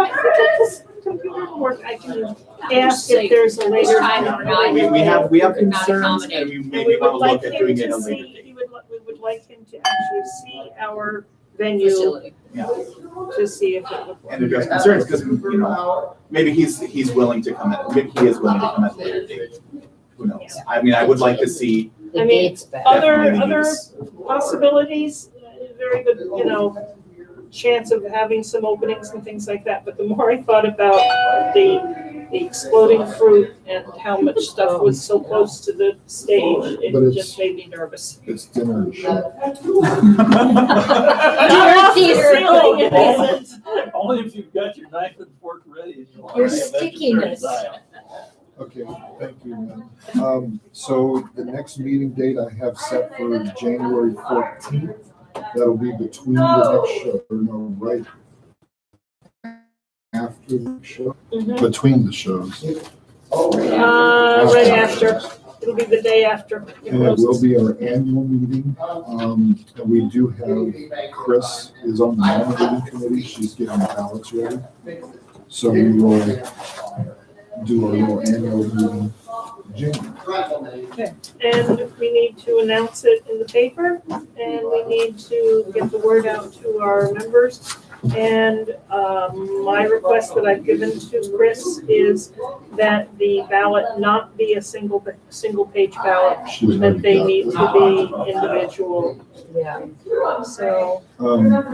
this computer to work, I can ask if there's a later time or not. We have Not concerns, and we And maybe we wanna would like look at him doing it to a later see, date. we would like him to actually see our venue Facility. to see if it would work. And address concerns, because, maybe he's willing to come in, maybe he is willing to come at a later date. Who knows? I mean, I would like to see The I mean, date's back. Other needs- possibilities, very good, chance of having some openings and things like that. But the more I thought about the exploding fruit and how much stuff was so close to the stage, But it it's- just made me nervous. It's dinner and show. Ceiling, it isn't. Only if you've got your knife and fork ready. Your stickiness. Okay, thank you, man. So the next meeting date I have set for January 14th. That'll be between the next show, or no, right after the show, Mhm. between the shows. Right after, it'll be the day after. it And it will closes. be our annual meeting. And we do have, Chris is on the nominating committee. She's getting the ballots ready. So we will do our little annual meeting in January. And we need to announce it in the paper, and we need to get the word out to our members. And my request that I've given to Chris is that the ballot not be a single page ballot, She's that already they got need it. to be individual. Yeah. So,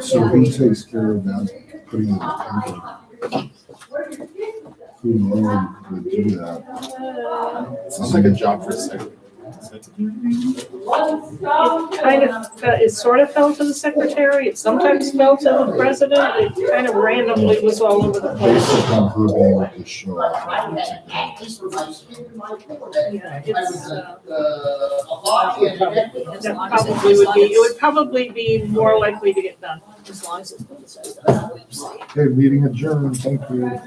So who takes care of that, putting it in the paper? Who normally would do that? Sounds like a job for a second. it kind of, it sort of fell to the secretary, it sometimes fell to the president, it kind of randomly was all over the place. Based on her being at the show. I think we take that. Yeah, it's, that probably would be, it would probably be more likely to get done. As long as it's. Okay, meeting adjourned, thank you.